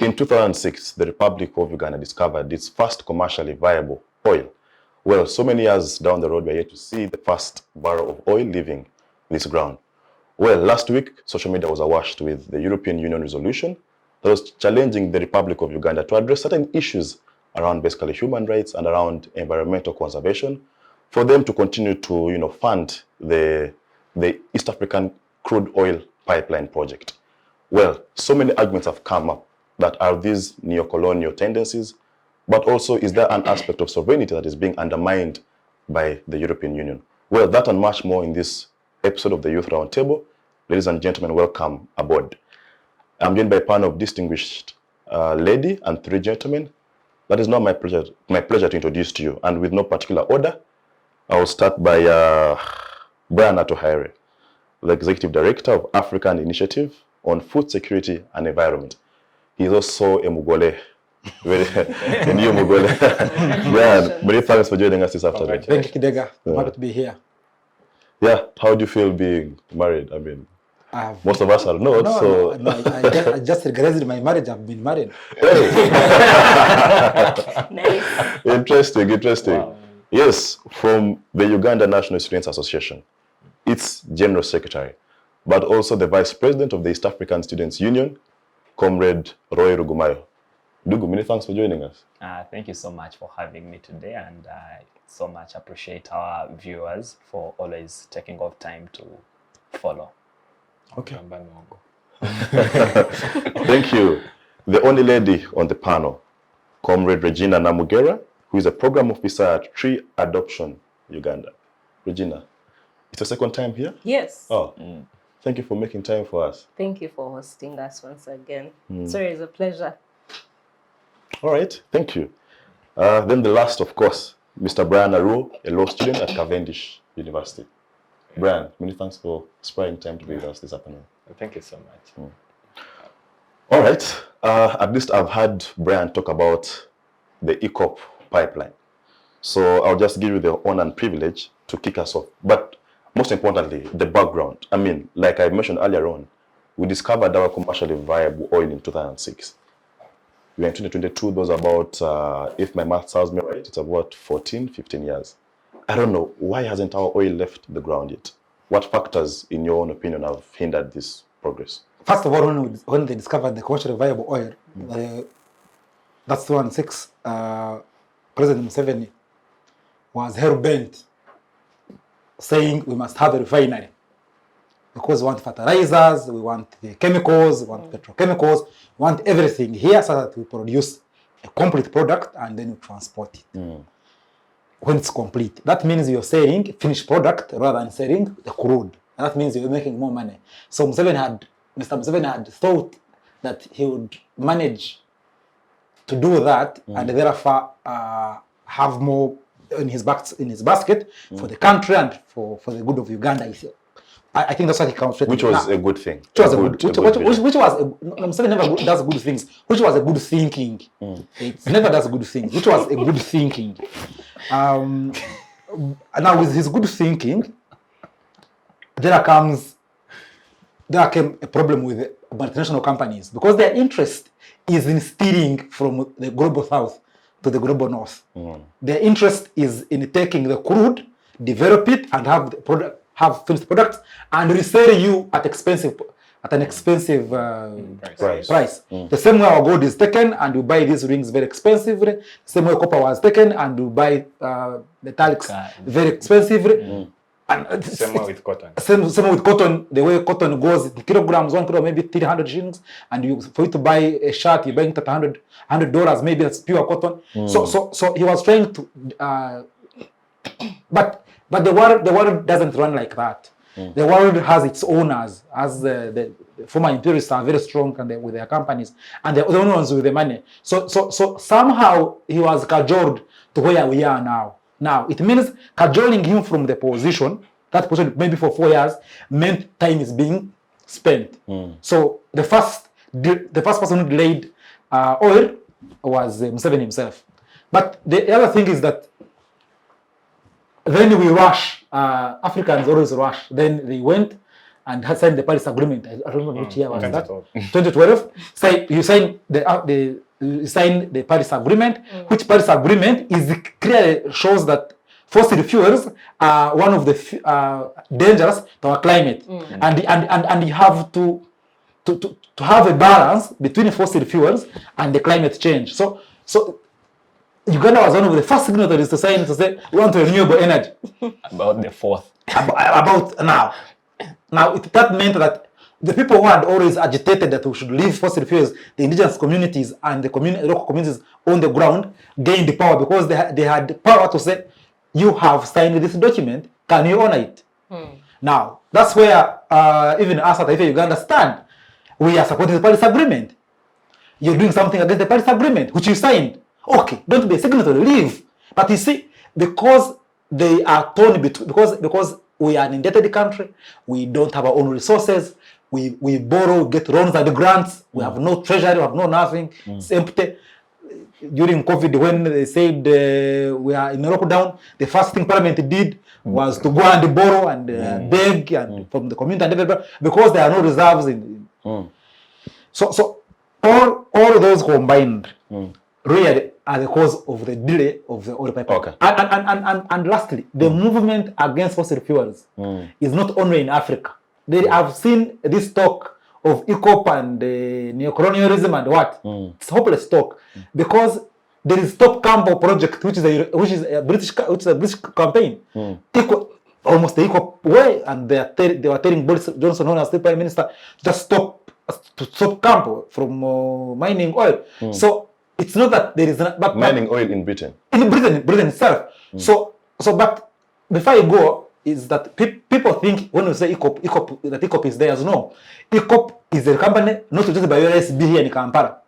In 2006, the Republic of Uganda discovered its first commercially viable oil. Well, so many years down the road, we're yet to see the first barrel of oil leaving this ground. Well, last week, social media was awash with the European Union resolution that was challenging the Republic of Uganda to address certain issues around basically human rights and around environmental conservation for them to continue to, fund the East African crude oil pipeline project. Well, so many arguments have come up that are these neo-colonial tendencies, but also is there an aspect of sovereignty that is being undermined by the European Union? Well, that and much more in this episode of the Youth Roundtable. Ladies and gentlemen, welcome aboard. I'm joined by a panel of distinguished lady and 3 gentlemen. That is now my pleasure to introduce to you. And with no particular order, I will start by Brian Atuheire, the Executive Director of African Initiative on Food Security and Environment. He is also a Mugole, a new Mugole. Brian, many thanks for joining us this afternoon. Thank you, Kidega. I'm happy to be here. Yeah, how do you feel being married? I mean, most of us are not, so... I just regretted my marriage. I've been married. Nice. Interesting. Wow. Yes, from the Uganda National Students Association, its General Secretary, but also the Vice President of the East African Students Union, Comrade Roy Rugumayo. Dugu, many thanks for joining us. Thank you so much for having me today, and I so much appreciate our viewers for always taking off time to follow. Okay. Thank you. The only lady on the panel, Comrade Regina Namugerwa, who is a program officer at Tree Adoption Uganda. Regina, it's your second time here? Yes. Oh, thank you for making time for us. Thank you for hosting us once again. So it's a pleasure. All right, thank you. Then the last, of course, Mr. Brian Aruho, a law student at Cavendish University. Brian, many thanks for sparing time to be with us this afternoon. Thank you so much. All right, at least I've heard Brian talk about the EACOP pipeline. So I'll just give you the honor and privilege to kick us off. But most importantly, the background. I mean, like I mentioned earlier on, we discovered our commercially viable oil in 2006. We're in 2022, those about, if my math serves me right, it's about 14, 15 years. I don't know, why hasn't our oil left the ground yet? What factors, in your own opinion, have hindered this progress? First of all, when they discovered the commercially viable oil, that's 2006, President Museveni was hell-bent saying we must have a refinery because we want fertilizers, we want the chemicals, we want petrochemicals, we want everything here so that we produce a complete product and then we transport it. When it's complete. That means you're selling finished product rather than selling the crude. And that means you're making more money. So Mr. Museveni had thought that he would manage to do that and therefore have more in his basket for the country and for the good of Uganda. I think that's what he concentrated. Which was a good thing. Museveni never does good things. Which was a good thinking. It never does good things. Which was a good thinking. Now with his good thinking, there came a problem with the multinational companies because their interest is in stealing from the global south to the global north. Their interest is in taking the crude, develop it, and have the product. Have finished products and resell you at an expensive price. The same way our gold is taken and you buy these rings very expensively. The same way copper was taken and you buy metallics very expensively. And same way with cotton. Same way with cotton. The way cotton goes in kilograms, 1 kilo maybe 300 shillings, and for you to buy a shirt, you're buying it at $100. Maybe that's pure cotton. So he was trying to, But the world doesn't run like that. The world has its owners, as the former imperialists are very strong and with their companies, and they're the only ones with the money. So somehow he was cajoled to where we are now. Now it means cajoling him from the position, that position maybe for 4 years, meant time is being spent. So the first person who delayed oil was Museveni himself. But the other thing is that then we rush. Africans always rush. Then they went and has signed the Paris Agreement. I don't remember which year was that. 2012. 2012. Say you sign you sign the Paris Agreement, which Paris Agreement is clearly shows that fossil fuels are one of the dangers to our climate, and you have to have a balance between fossil fuels and the climate change. So Uganda was one of the first signatories to sign to say we want renewable energy. About the fourth. About now. Now that meant that the people who had always agitated that we should leave fossil fuels, the indigenous communities and the local communities on the ground gained the power because they had the power to say, you have signed this document, can you honor it? Now, that's where even us at Atuheire Uganda stand. We are supporting the Paris Agreement. You're doing something against the Paris Agreement, which you signed. Okay, don't be a signatory, leave. But you see, because they are torn between, because we are an indebted country, we don't have our own resources, we borrow, get loans and grants, we have no treasury, we have no nothing, it's empty. During COVID, when they said we are in lockdown, the first thing Parliament did was to go and borrow and beg and from the community and everybody, because there are no reserves in. So all those combined really are the cause of the delay of the oil pipeline. Okay. And lastly, the movement against fossil fuels is not only in Africa. They have seen this talk of EACOP and Neocolonialism and what? It's hopeless talk because there is Stop Campo project, which is a British campaign. Almost the EACOP way, and they were telling Boris Johnson, known as the Prime Minister, just stop Campo from mining oil. So it's not that there is but mining oil in Britain. In Britain itself. So but before I go, is that people think when we say EACOP, that EACOP is theirs. No, EACOP is a company not just by UNSA here in Kampala.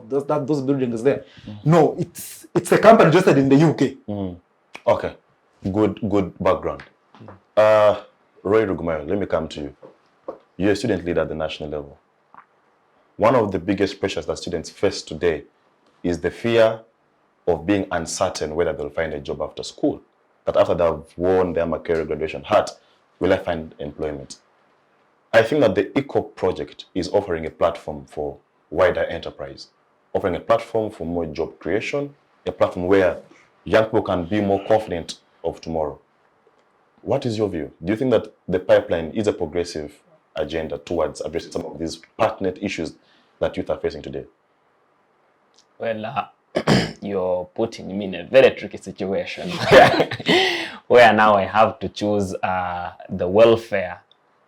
Those buildings there. No, it's a company registered in the UK. Okay, good background. Roy Rugumayo, let me come to you. You're a student leader at the national level. One of the biggest pressures that students face today is the fear of being uncertain whether they'll find a job after school. That after they've worn their Makerere graduation hat, will I find employment? I think that the EACOP project is offering a platform for wider enterprise, offering a platform for more job creation, a platform where young people can be more confident of tomorrow. What is your view? Do you think that the pipeline is a progressive agenda towards addressing some of these pertinent issues that youth are facing today? Well, you're putting me in a very tricky situation where now I have to choose the welfare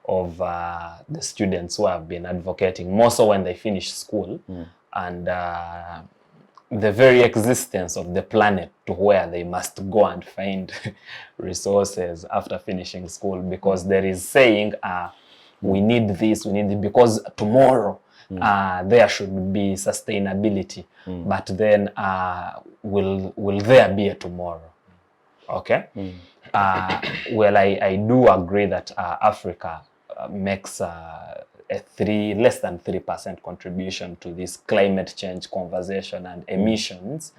of the students who have been advocating, more so when they finish school, and the very existence of the planet to where they must go and find resources after finishing school, because there is saying, we need this, we need it, because tomorrow there should be sustainability, but then will there be a tomorrow? Okay. Well, I do agree that Africa makes less than 3% contribution to this climate change conversation and emissions.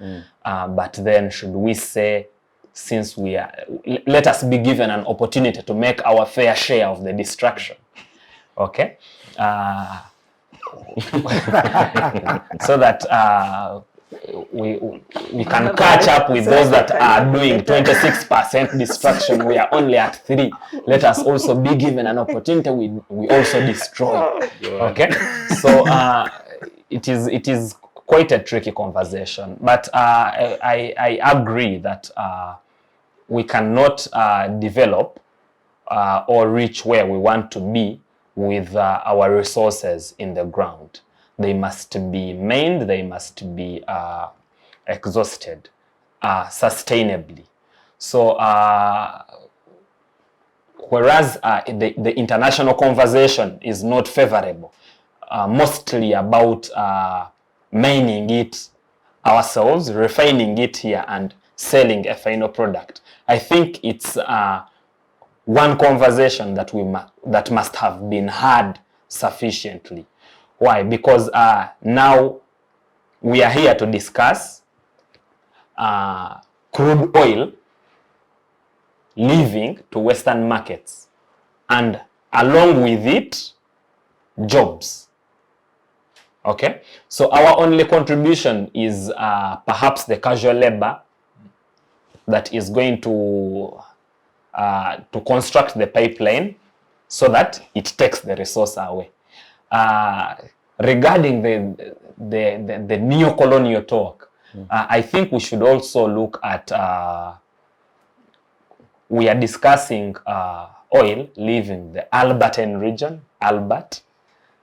But then should we say, since we are, let us be given an opportunity to make our fair share of the destruction. Okay. So that we can catch up with those that are doing 26% destruction. We are only at 3%. Let us also be given an opportunity. We also destroy. Okay, so it is quite a tricky conversation. But I agree that we cannot develop or reach where we want to be with our resources in the ground. They must be mined, they must be exhausted sustainably. So whereas the international conversation is not favorable, mostly about mining it ourselves, refining it here and selling a final product, I think it's one conversation that must have been had sufficiently. Why? Because now we are here to discuss crude oil leaving to Western markets and along with it, jobs. Okay, so our only contribution is perhaps the casual labor that is going to construct the pipeline so that it takes the resource away. Regarding the neo-colonial talk, I think we should also look at, we are discussing oil leaving the Albertine region, Albert,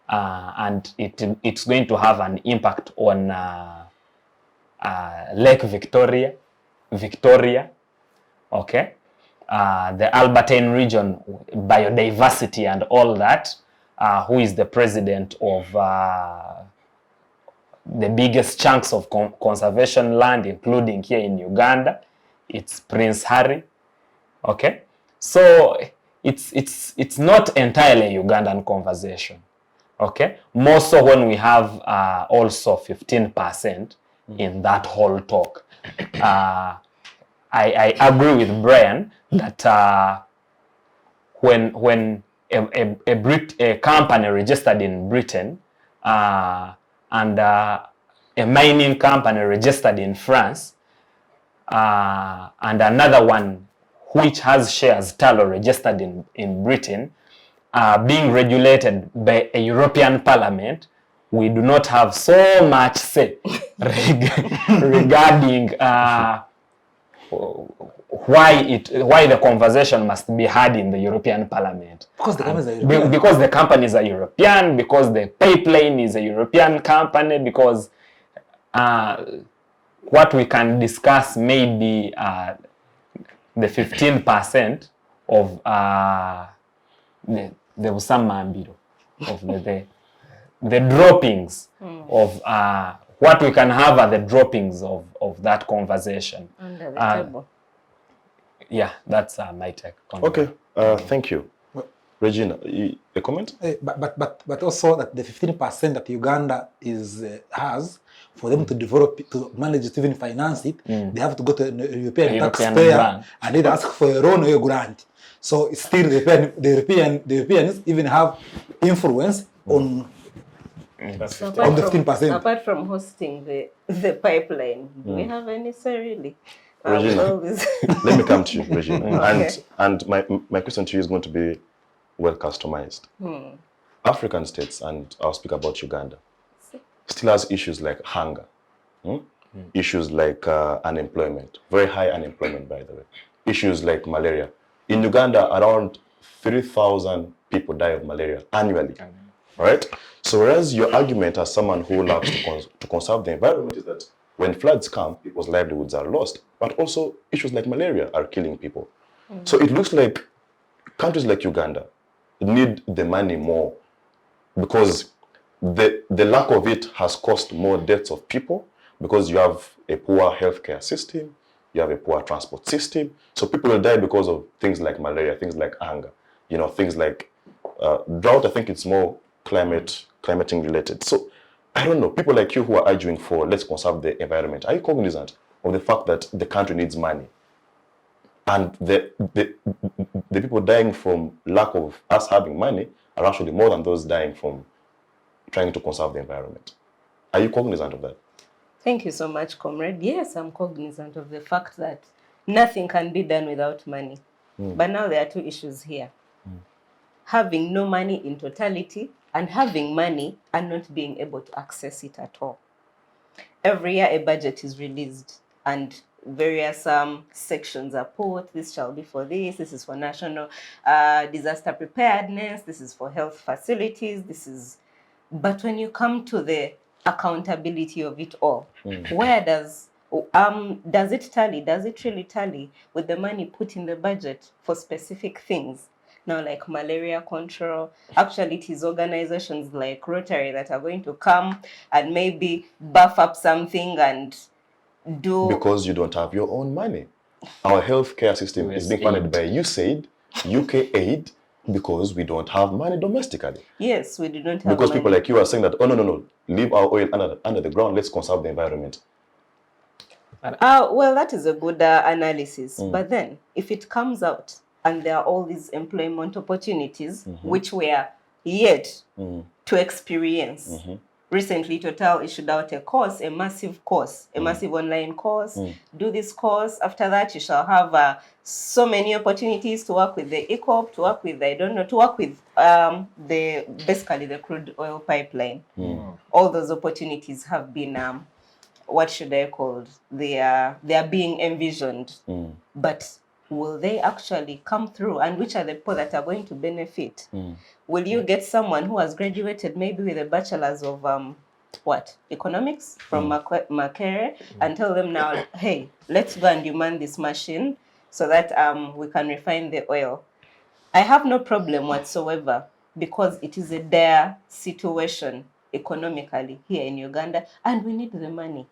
and it's going to have an impact on Lake Victoria, okay? The Albertine region, biodiversity and all that, who is the president of the biggest chunks of conservation land, including here in Uganda. It's Prince Harry, okay? So it's not entirely a Ugandan conversation, okay? More so when we have also 15% in that whole talk. I agree with Brian that when a company registered in Britain and a mining company registered in France and another one which has shares Talo registered in Britain being regulated by a European Parliament, we do not have so much say regarding why the conversation must be had in the European Parliament. Because the companies are European. Because the companies are European, because the pipeline is a European company, because what we can discuss may be the 15% of the Usamambiro, of the droppings of what we can have are the droppings of that conversation. Under the table. Yeah, that's my take. Okay, thank you. Regina, a comment? But also that the 15% that Uganda has, for them to develop, to manage it, even finance it, they have to go to the European taxpayer and they ask for a loan or a grant. So it's still the Europeans even have influence on So on the 15%. Apart from hosting the pipeline, do we have any say really? Regina, let me come to you, Regina. Okay. And my question to you is going to be well customized. African states, and I'll speak about Uganda, still has issues like hunger, issues like unemployment, very high unemployment, by the way, issues like malaria. In Uganda, around 3,000 people die of malaria annually, right? So whereas your argument as someone who loves to conserve the environment is that when floods come, people's livelihoods are lost, but also issues like malaria are killing people. So it looks like countries like Uganda need the money more because the lack of it has caused more deaths of people because you have a poor healthcare system, you have a poor transport system. So people will die because of things like malaria, things like hunger, things like drought. I think it's more climating related. So I don't know, people like you who are arguing for let's conserve the environment, are you cognizant of the fact that the country needs money? And the people dying from lack of us having money are actually more than those dying from trying to conserve the environment. Are you cognizant of that? Thank you so much, comrade. Yes, I'm cognizant of the fact that nothing can be done without money. But now there are two issues here. Having no money in totality and having money and not being able to access it at all. Every year a budget is released and various sections are put. This shall be for this is for national disaster preparedness, this is for health facilities, but when you come to the accountability of it all, where does it tally? Does it really tally with the money put in the budget for specific things? Now, like malaria control, actually it is organizations like Rotary that are going to come and maybe buff up something and do... Because you don't have your own money. Our healthcare system is being funded by USAID, UK aid, because we don't have money domestically. Yes, we do not have because money. People like you are saying that, oh, no, leave our oil under the ground, let's conserve the environment. Well, that is a good analysis. But then, if it comes out and there are all these employment opportunities which we are yet to experience. Recently, Total issued out a course, a massive course, a massive online course. Do this course. After that, you shall have so many opportunities to work with the EACOP, to work with, I don't know, to work with basically the crude oil pipeline. All those opportunities have been, what should I call? They are being envisioned. But will they actually come through? And which are the people that are going to benefit? Will you get someone who has graduated maybe with a bachelor's of economics from Makerere and tell them now, hey, let's go and demand this machine so that we can refine the oil? I have no problem whatsoever, because it is a dire situation economically here in Uganda, and we need the money.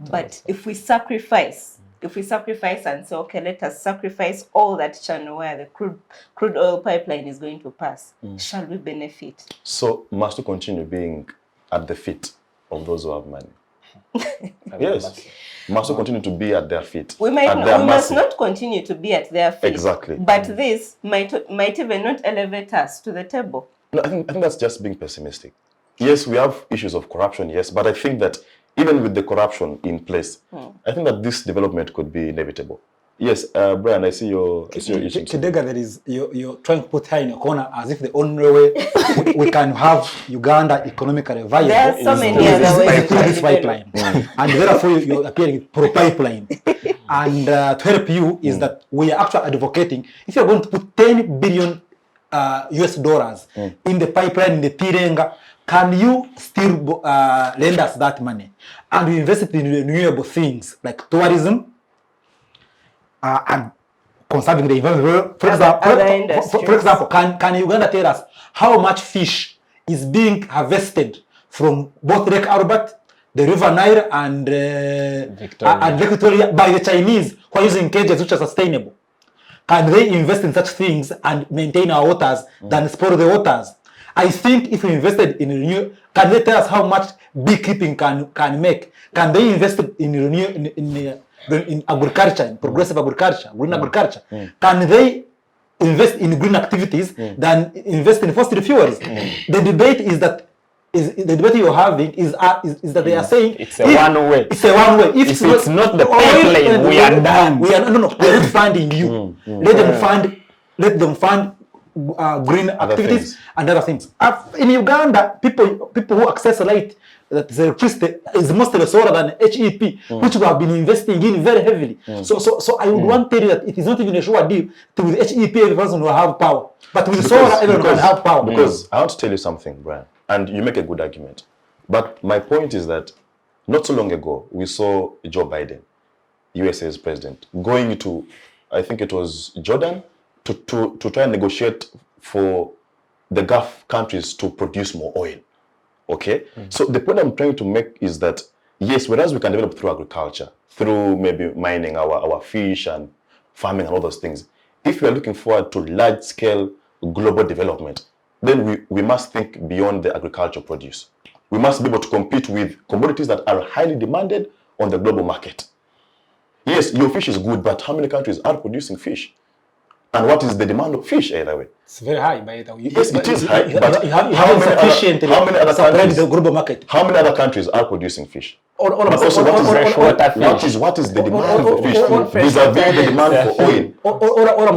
But if we sacrifice and say, okay, let us sacrifice all that channel where the crude oil pipeline is going to pass, shall we benefit? So must we continue being at the feet of those who have money? Yes. Must we continue to be at their feet? We must not continue to be at their feet. Exactly. But this might even not elevate us to the table. No, I think that's just being pessimistic. Yes, we have issues of corruption, yes, but I think that even with the corruption in place, I think that this development could be inevitable. Yes, Brian, I see your issue. Kidega, that is, you're trying to put her in a corner as if the only way we can have Uganda economically viable There are so many other ways through this pipeline. And therefore, you're appearing pro-pipeline. And to help you is that we are actually advocating, if you're going to put 10 billion US dollars in the pipeline, in the Tirenga, can you still lend us that money? And we invest it in renewable things like tourism and conserving the environment. For example, can Uganda tell us how much fish is being harvested from both Lake Albert, the River Nile, and Lake Victoria by the Chinese who are using cages which are sustainable? Can they invest in such things and maintain our waters than spoil the waters? I think if we invested in renew, can they tell us how much beekeeping can make? Can they invest in in agriculture, in progressive agriculture, green agriculture? Can they invest in green activities than invest in fossil fuels? The debate is that the debate you're having is that they are saying it's a one way. It's a one way. If it's not the pipeline, we are done. We are not funding you. Let them fund green activities and other things. In Uganda, people who access light, that the electricity is mostly solar than HEP, which we have been investing in very heavily. So I would want to tell you that it is not even a sure deal to with HEP every person will have power, but with solar everyone will have power. Because I want to tell you something, Brian, and you make a good argument. But my point is that not so long ago we saw Joe Biden, USA's president, going to, I think it was Jordan, to try and negotiate for the Gulf countries to produce more oil. Okay? So the point I'm trying to make is that, yes, whereas we can develop through agriculture, through maybe mining our fish and farming and all those things, if we are looking forward to large-scale global development, then we must think beyond the agricultural produce. We must be able to compete with commodities that are highly demanded on the global market. Yes, your fish is good, but how many countries are producing fish? And what is the demand of fish either way? It's very high, by the way. Yes, it is high. But how many other countries, the global market? How many other countries are producing fish? What is the demand for fish vis-a-vis the demand for oil? All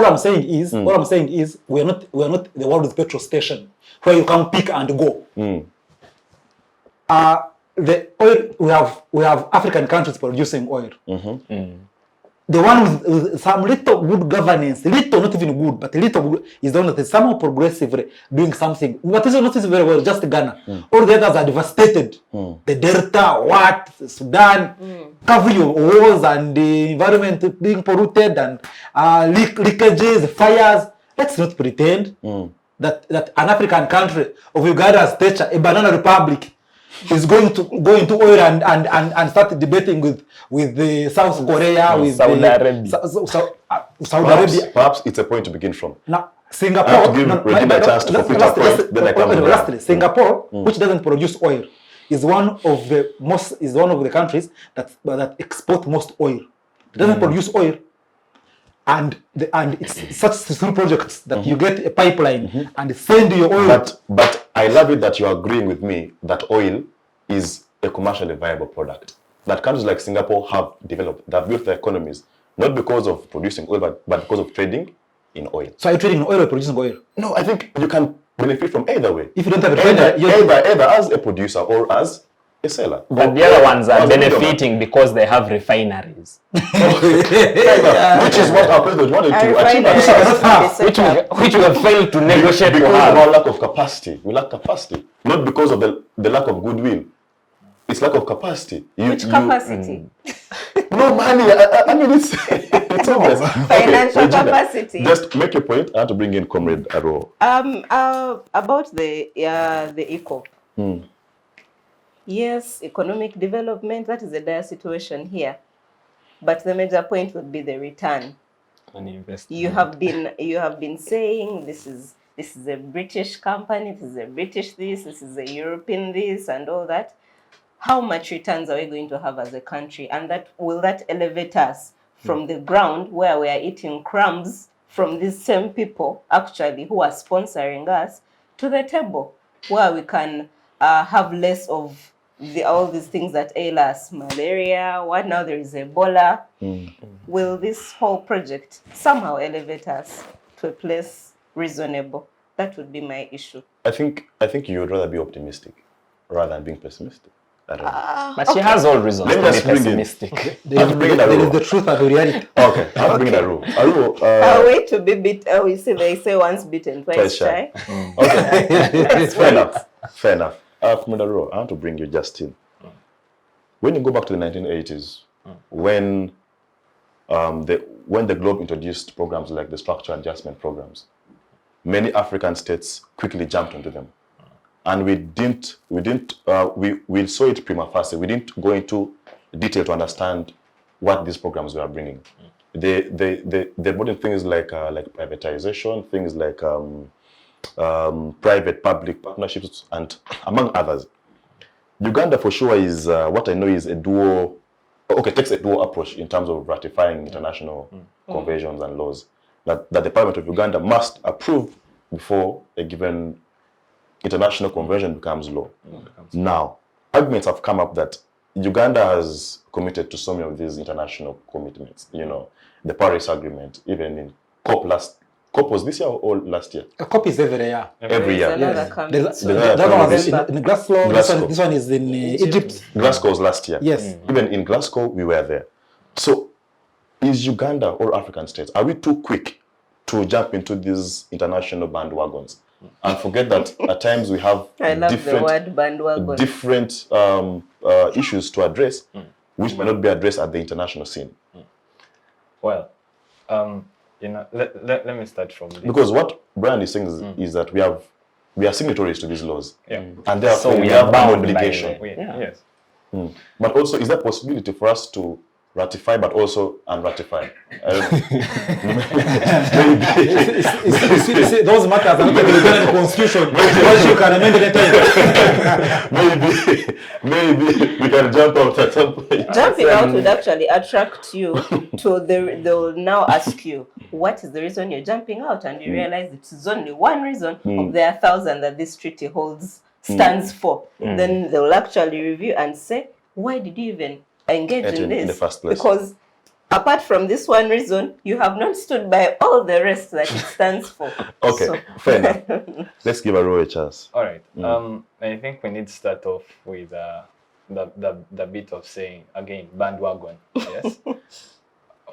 I'm saying is we are not the world's petrol station where you can pick and go. The oil, we have African countries producing oil. The one with some little good governance, little, not even good, but little good, is the one that is somehow progressively doing something. But this is not very well, just Ghana. All the others are devastated. The Delta, Sudan, covering wars and the environment being polluted and leakages, fires. Let's not pretend that an African country of Uganda's stature, a banana republic, is going to go into oil and start debating with the South Korea, with Saudi Arabia. Saudi Arabia. Perhaps it's a point to begin from. Now, Singapore. Singapore, which doesn't produce oil, is one of the countries that export most oil. It doesn't produce oil. and it's such through projects that you get a pipeline and send your oil. But I love it that you are agreeing with me that oil is a commercially viable product. That countries like Singapore have developed, they have built their economies, not because of producing oil, but because of trading in oil. So are you trading in oil or producing oil? No, I think you can benefit from either way. If you don't have a refinery, either as a producer or as a seller. But the other ones are benefiting because they have refineries. Which is what our president wanted to achieve. Which we have failed to negotiate because to have. of our lack of capacity. We lack capacity. Not because of the lack of goodwill. It's lack of capacity. Which capacity? No money. I mean, it's obvious. Financial Regina, capacity. Just make your point. I have to bring in Comrade Aruho. About the EACOP. Yes, economic development, that is a dire situation here. But the major point would be the return. You have been saying this is a British company, this is a British this is a European this and all that. How much returns are we going to have as a country? And will that elevate us from the ground where we are eating crumbs from these same people actually who are sponsoring us to the table where we can have less of all these things that ail us, malaria, what now there is Ebola. Will this whole project somehow elevate us to a place reasonable? That would be my issue. I think you would rather be optimistic rather than being pessimistic. I don't know. But she has all reasons to be pessimistic. There is the truth and the reality. Okay, I'll bring in Aruho. I'll wait to be bit. We see they say once bitten, twice shy. Okay, fair enough. Comrade Aruho, I want to bring you just in. When you go back to the 1980s, when the globe introduced programs like the structural adjustment programs, many African states quickly jumped onto them. And we saw it prima facie. We didn't go into detail to understand what these programs were bringing. They brought in things like privatization, things like private-public partnerships, and among others. Uganda, for sure, is what I know is takes a dual approach in terms of ratifying international conventions and laws that the Parliament of Uganda must approve before a given international convention becomes law. Now, arguments have come up that Uganda has committed to some of these international commitments. You know, the Paris Agreement, even in COP was this year or last year? COP is every year. Every year. The other one is in Glasgow. This one is in Egypt. Glasgow was last year. Yes. Even in Glasgow, we were there. So, is Uganda or African states, are we too quick to jump into these international bandwagons and forget that at times we have different issues to address, which may not be addressed at the international scene? Well, let me start from this. Because what Brian is saying is that we are signatories to these laws, and therefore So we have an bound by obligation. Yes. But also, is there a possibility for us to ratify but also unratify? Those matters are not even in the constitution. Because you can amend it anytime. maybe we can jump out at some point. Jumping out would actually attract you to they will now ask you, what is the reason you're jumping out? And you realize it is only one reason of the 1,000 that this treaty stands for. Then they will actually review and say, why did you even engage in this? In the first place. Because apart from this one reason, you have not stood by all the rest that it stands for. Okay, fair enough. Let's give Aruho a chance. All right. I think we need to start off with the bit of saying, again, bandwagon. Yes.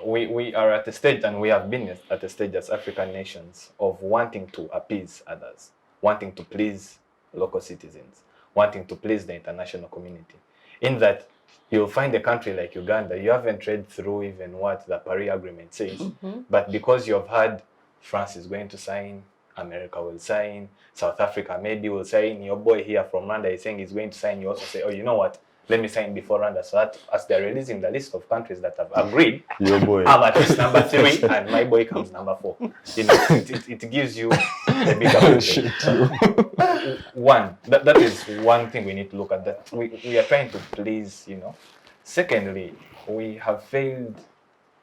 We are at a stage, and we have been at a stage as African nations of wanting to appease others, wanting to please local citizens, wanting to please the international community. In that, you'll find a country like Uganda, you haven't read through even what the Paris Agreement says, but because you've heard France is going to sign, America will sign, South Africa maybe will sign, your boy here from Rwanda is saying he's going to sign, you also say, oh, you know what, let me sign before Rwanda. So that as they're releasing the list of countries that have agreed, Your boy. I'm at least number 3 and my boy comes number 4. You know, it gives you a bigger picture. One, that is one thing we need to look at, that we are trying to please, you know. Secondly, we have failed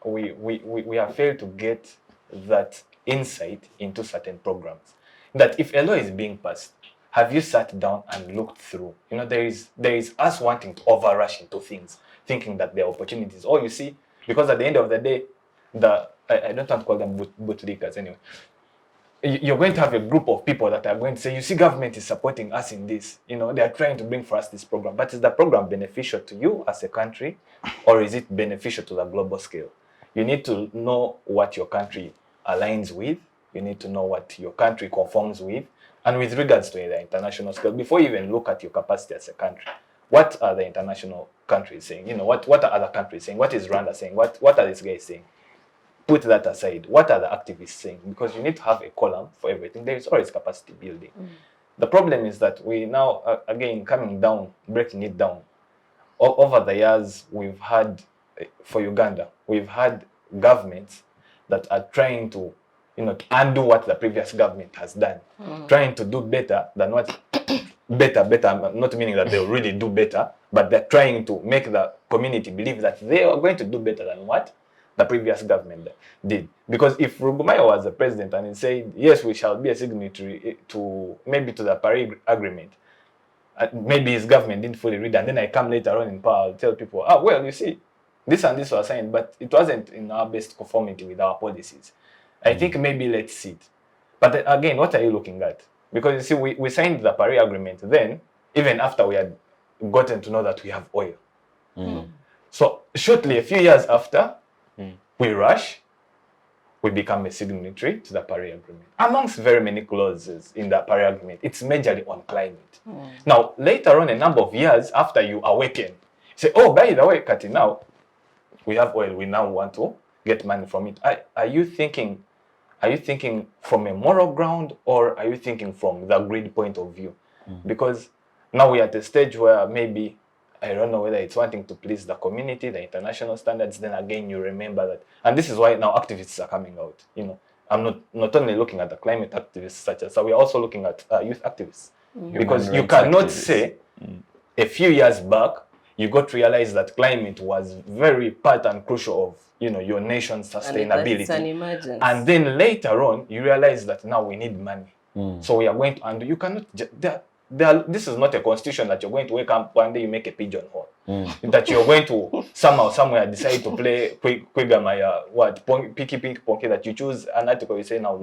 we have failed to get that insight into certain programs. That if a law is being passed, have you sat down and looked through? You know, there is us wanting to overrush into things, thinking that there are opportunities. Or you see, because at the end of the day, I don't want to call them bootlickers anyway. You're going to have a group of people that are going to say, you see, government is supporting us in this. You know, they are trying to bring for us this program. But is the program beneficial to you as a country, or is it beneficial to the global scale? You need to know what your country aligns with. You need to know what your country conforms with. And with regards to the international scale, before you even look at your capacity as a country, what are the international countries saying? You know, what are other countries saying? What is Rwanda saying? What are these guys saying? Put that aside. What are the activists saying? Because you need to have a column for everything. There is always capacity building. The problem is that we now, again, coming down, breaking it down. Over the years, we've had, for Uganda, we've had governments that are trying to, you know, to undo what the previous government has done, trying to do better than what, better, not meaning that they'll really do better, but they're trying to make the community believe that they are going to do better than what the previous government did. Because if Rugumayo was the president and he said, yes, we shall be a signatory to maybe to the Paris Agreement, maybe his government didn't fully read, and then I come later on in power, I'll tell people, well, you see, this and this was signed, but it wasn't in our best conformity with our policies. I think maybe let's see it. But again, what are you looking at? Because you see, we signed the Paris Agreement then, even after we had gotten to know that we have oil. So shortly, a few years after, we rush, we become a signatory to the Paris Agreement. Amongst very many clauses in the Paris Agreement, it's majorly on climate. Now, later on, a number of years after you awaken, you say, oh, by the way, Kati, now we have oil, we now want to get money from it. Are you thinking from a moral ground, or are you thinking from the grid point of view? Because now we're at a stage where maybe, I don't know whether it's wanting to please the community, the international standards, then again you remember that. And this is why now activists are coming out. You know, I'm not only looking at the climate activists such as, so we're also looking at youth activists. Because you cannot say a few years back, you got to realize that climate was very part and crucial of, you know, your nation's sustainability. It's an emergency. And then later on, you realize that now we need money. So we are going to, and you cannot, this is not a constitution that you're going to wake up one day you make a pigeonhole. That you're going to somehow, somewhere decide to play Quigamaya, Pinky Ponky, that you choose an article, you say now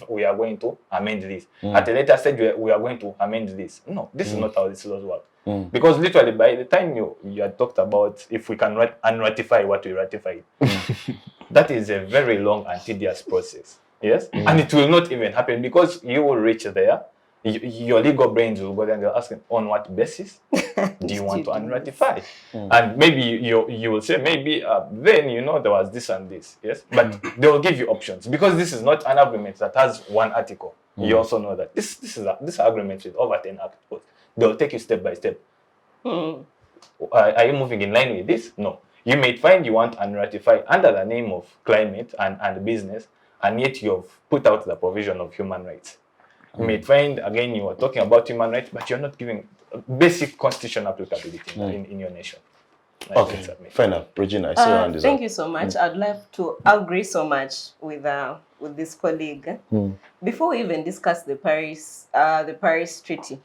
we are going to amend this. At a later stage, we are going to amend this. No, this is not how these laws work. Because literally by the time you had talked about if we can unratify what we ratified, that is a very long and tedious process. Yes? And it will not even happen because you will reach there. Your legal brains will go there and they'll ask, on what basis do you want to unratify? And maybe you will say, maybe then, you know, there was this and this, yes? But they will give you options because this is not an agreement that has one article. You also know that this agreement with over 10 articles. They'll take you step by step. Are you moving in line with this? No. You may find you want to unratify under the name of climate and business, and yet you've put out the provision of human rights. You may find, again, you are talking about human rights, but you're not giving basic constitutional applicability in your nation. Okay, fair enough. Regina, I see your hand is up. Thank you so much. I'd love to agree so much with this colleague. Before we even discuss the Paris Treaty,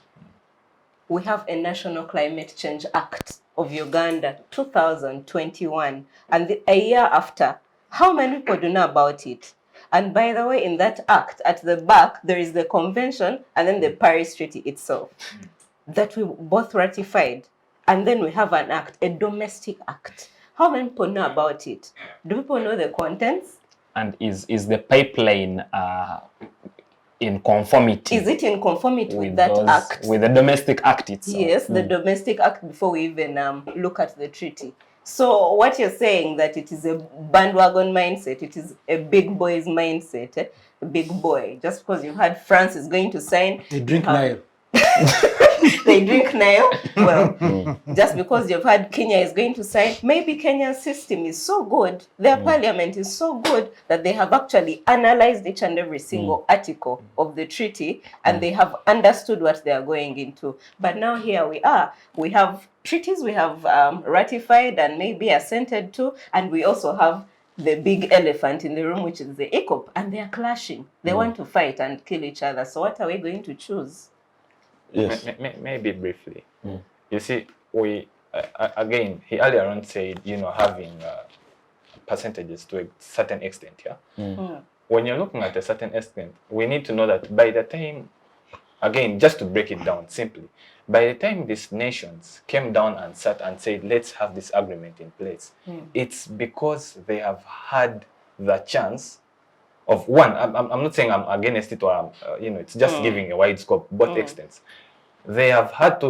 we have a National Climate Change Act of Uganda, 2021. And a year after, how many people do know about it? And by the way, in that act, at the back, there is the convention and then the Paris Treaty itself that we both ratified. And then we have an act, a domestic act. How many people know about it? Do people know the contents? And is the pipeline in conformity? Is it in conformity with that act? With the domestic act itself? Yes, the domestic act before we even look at the treaty. So what you're saying that it is a bandwagon mindset, it is a big boy's mindset, a big boy. Just because you had France is going to sign. They drink Nile. They drink Nile. Well, just because you've had Kenya is going to sign, maybe Kenya's system is so good, their parliament is so good that they have actually analyzed each and every single article of the treaty and they have understood what they are going into. But now here we are. We have treaties we have ratified and maybe assented to, and we also have the big elephant in the room, which is the EACOP, and they are clashing. They want to fight and kill each other. So what are we going to choose? Yes. Maybe briefly. You see, we again, he earlier on said, having percentages to a certain extent. Yeah. When you're looking at a certain extent, we need to know that by the time, again, just to break it down simply, by the time these nations came down and sat and said, let's have this agreement in place, it's because they have had the chance of one. I'm not saying I'm against it or it's just giving a wide scope, both extents. They have had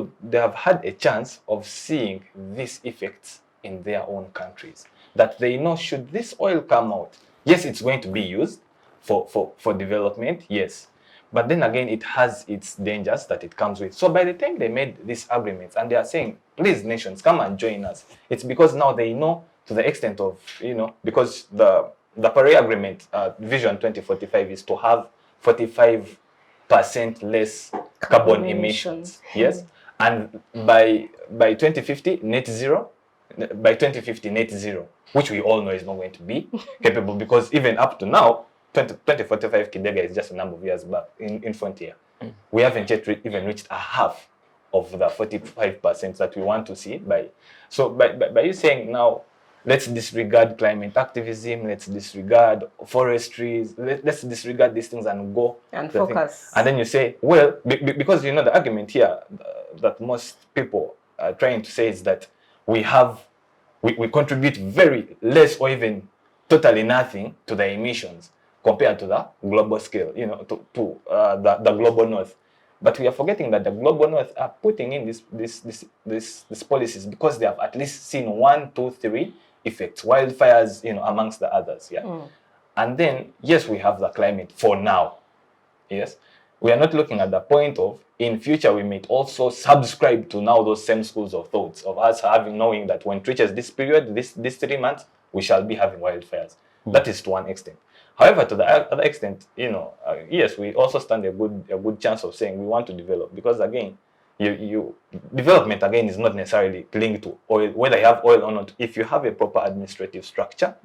a chance of seeing these effects in their own countries. That they know, should this oil come out, yes, it's going to be used for development, yes. But then again, it has its dangers that it comes with. So by the time they made these agreements and they are saying, please nations, come and join us, it's because now they know to the extent of, because the Paris Agreement, Vision 2045 is to have 45% less carbon emissions. Yes. And by 2050, net zero. By 2050, net zero, which we all know is not going to be capable, because even up to now, 2045 Kidega is just a number of years back in frontier. We haven't yet even reached a half of the 45% that we want to see by you saying now, let's disregard climate activism, let's disregard forestry, let's disregard these things and go and focus. And then you say, well, because the argument here that most people are trying to say is that we contribute very less or even totally nothing to the emissions compared to the global scale, to the global north. But we are forgetting that the global north are putting in these policies because they have at least seen 1, 2, 3 effects, wildfires, amongst the others. Yeah. And then, yes, we have the climate for now. Yes. We are not looking at the point of, in future, we may also subscribe to now those same schools of thoughts of us knowing that when it reaches this period, this 3 months, we shall be having wildfires. That is to one extent. However, to the other extent, yes, we also stand a good chance of saying we want to develop, because again, development again is not necessarily linked to oil, whether you have oil or not. If you have a proper administrative structure,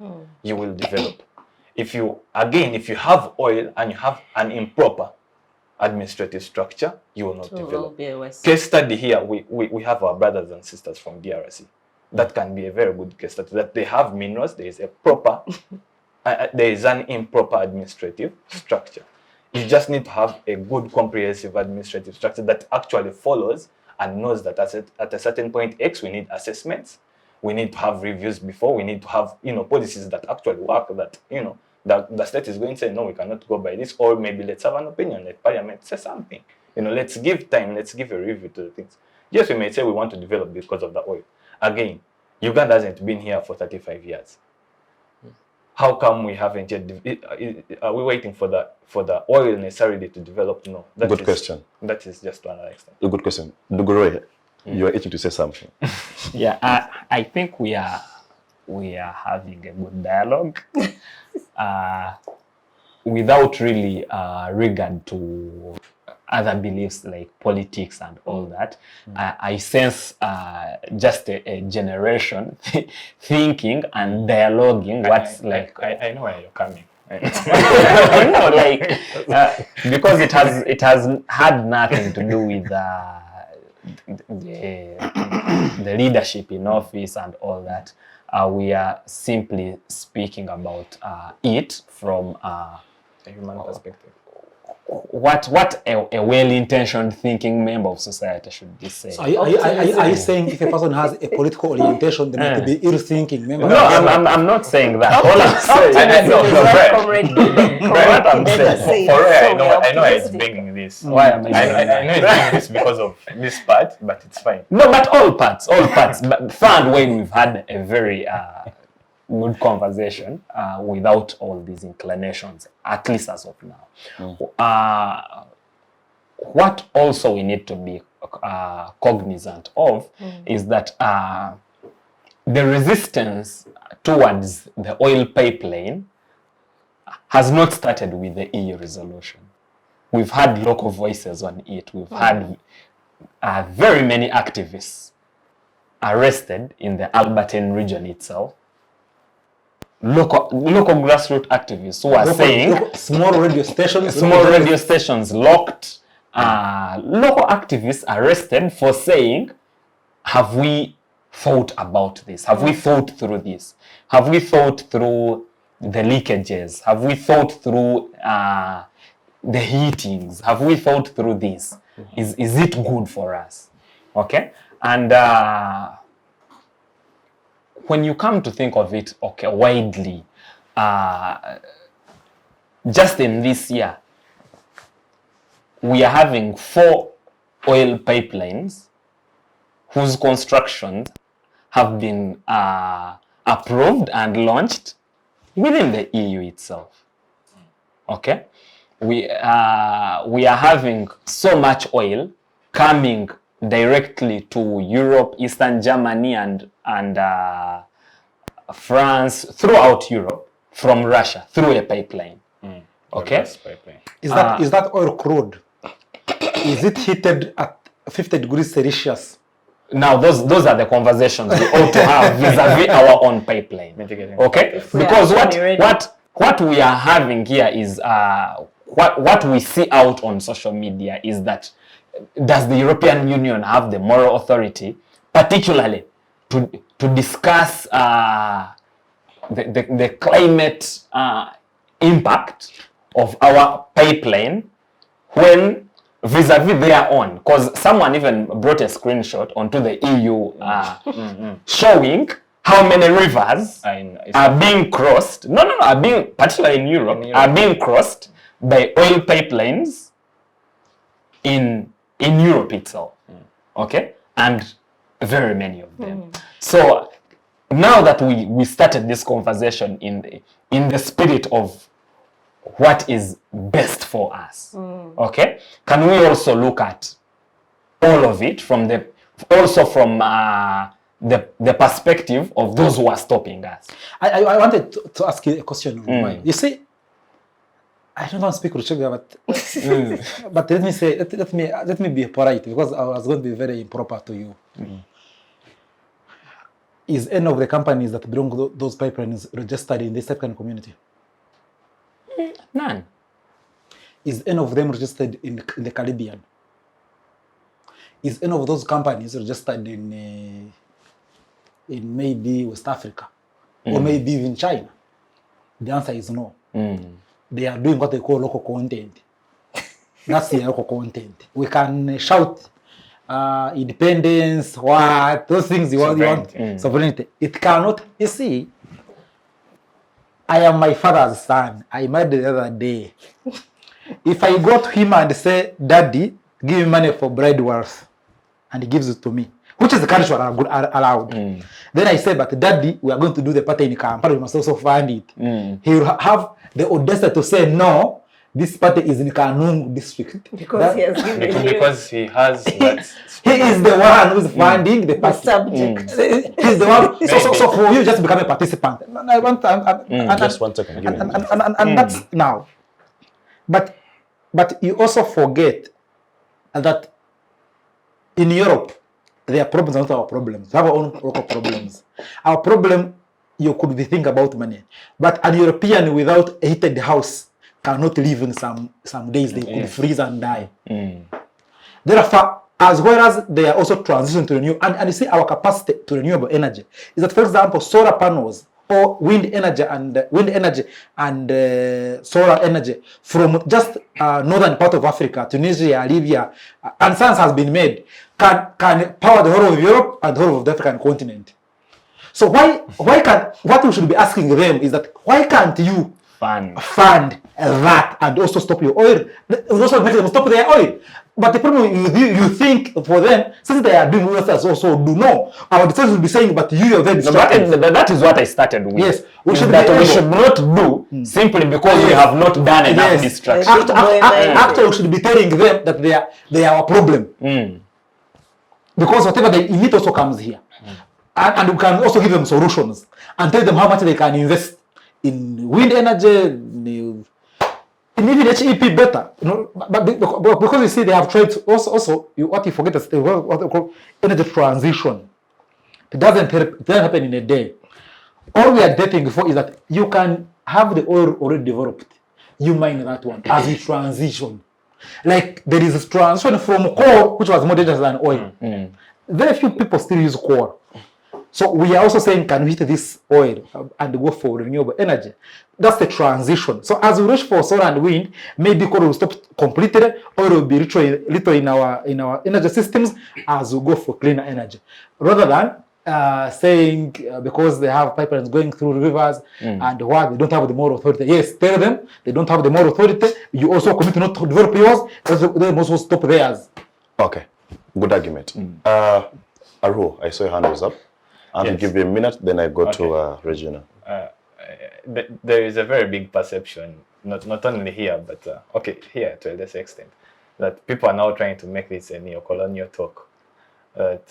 you will develop. If you have oil and you have an improper administrative structure, you will not develop. Case study here, we have our brothers and sisters from DRC. That can be a very good case study, that they have minerals, there is a proper, there is an improper administrative structure. You just need to have a good comprehensive administrative structure that actually follows and knows that at a certain point X, we need assessments, we need to have reviews before, we need to have policies that actually work, that the state is going to say, no, we cannot go by this, or maybe let's have an opinion, let Parliament say something. Let's give time, let's give a review to the things. Yes, we may say we want to develop because of the oil. Again, Uganda hasn't been here for 35 years. How come we haven't yet? Are we waiting for the oil necessarily to develop? No. Good question. That is just to another extent. A good question. Dugoroye, you are itching to say something. Yeah, I think we are having a good dialogue without really regard to other beliefs like politics and all that. I sense just a generation thinking and dialoguing what's I know where you're coming. No, because it has had nothing to do with the leadership in office and all that. We are simply speaking about it from a human perspective. What a well-intentioned thinking member of society should be saying. So are you saying if a person has a political orientation, they might be ill-thinking member? No, I'm not saying that. All I'm saying, I know it's bringing this. Why am I know it's bringing this because of this part, but it's fine. No, but all parts. But far and away, we've had a very good conversation without all these inclinations, at least as of now. What also we need to be cognizant of is that the resistance towards the oil pipeline has not started with the EU resolution. We've had local voices on it. We've had very many activists arrested in the Albertine region itself. local grassroots activists who are saying small radio stations, locked, local activists arrested for saying, have we thought about this? Have we thought through this? Have we thought through the leakages? Have we thought through the heatings? Have we thought through this? Is it good for us? Okay? And when you come to think of it, okay, widely, just in this year, we are having 4 oil pipelines whose constructions have been approved and launched within the EU itself. Okay? We are having so much oil coming directly to Europe, Eastern Germany, and France, throughout Europe, from Russia, through a pipeline. Okay? Pipeline. Is that oil crude? Is it heated at 50 degrees Celsius? Now, those are the conversations we ought to have vis-a-vis our own pipeline. Okay? Because what we are having here is what we see out on social media is that does the European Union have the moral authority, particularly to discuss the climate impact of our pipeline when vis-a-vis their own? Because someone even brought a screenshot onto the EU showing how many rivers are being crossed. Are being, particularly in Europe, are being crossed by oil pipelines in Europe itself. Okay? And very many of them. So now that we started this conversation in the spirit of what is best for us, okay? Can we also look at all of it from the perspective of those who are stopping us? I wanted to ask you a question. You see, I don't want to speak Ruchega, but let me say, let me be polite, because I was going to be very improper to you. Is any of the companies that belong those pipelines registered in this African community? None. Is any of them registered in the Caribbean? Is any of those companies registered in maybe West Africa? Or maybe even China? The answer is no. They are doing what they call local content. That's the local content. We can shout independence, what, those things you want, sovereignty. It cannot, you see, I am my father's son. I met the other day. If I go to him and say, Daddy, give me money for bread worth, and he gives it to me, which is the country allowed. Then I say, but Daddy, we are going to do the party in Kampala, we must also fund it. He will have the audacity to say, no, this party is in Kanung district. Because he has given you. Because he has that. He is the one who is funding the party. Subject. He's the one. So for you, just become a participant. I want just 1 second. Give me and that's now. But you also forget that in Europe, their problems are not our problems. We have our own local problems. Our problem, you could be thinking about money. But an European without a heated house cannot live in some days. They could freeze and die. Therefore, as well as they are also transitioning to renew, and you see our capacity to renewable energy is that, for example, solar panels or wind energy and solar energy from just northern part of Africa, Tunisia, Libya, and science has been made, can power the whole of Europe and the whole of the African continent. So why can, what we should be asking them is that why can't you fund that and also stop your oil? Also make them stop their oil. But the problem you think for them, since they are doing what us also do know, our decisions will be saying, but you are very distracted. That is what I started with. Yes, we should not do simply because we have not done enough distraction. After we should be telling them that they are our problem. Because whatever they emit also comes here. And we can also give them solutions and tell them how much they can invest in wind energy, in even HEP better, you know, but because you see they have tried to also what you forget is what they call energy transition. It doesn't happen in a day. all we are dating for is that you can have the oil already developed. You mine that one as we transition. Like there is a transition from coal, which was more dangerous than oil. Very few people still use coal. So we are also saying, can we hit this oil and go for renewable energy? That's the transition. So as we reach for solar and wind, maybe coal will stop completely, oil will be little in our energy systems as we go for cleaner energy, rather than saying because they have pipelines going through rivers and what they don't have the moral authority. Yes, tell them they don't have the moral authority. You also commit not to develop yours. They must also stop theirs. Okay, good argument. Aruho, I saw your hand was up. I'll give you a minute, then I go to Regina. There is a very big perception, not only here, but here to a lesser extent, that people are now trying to make this a neo-colonial talk. That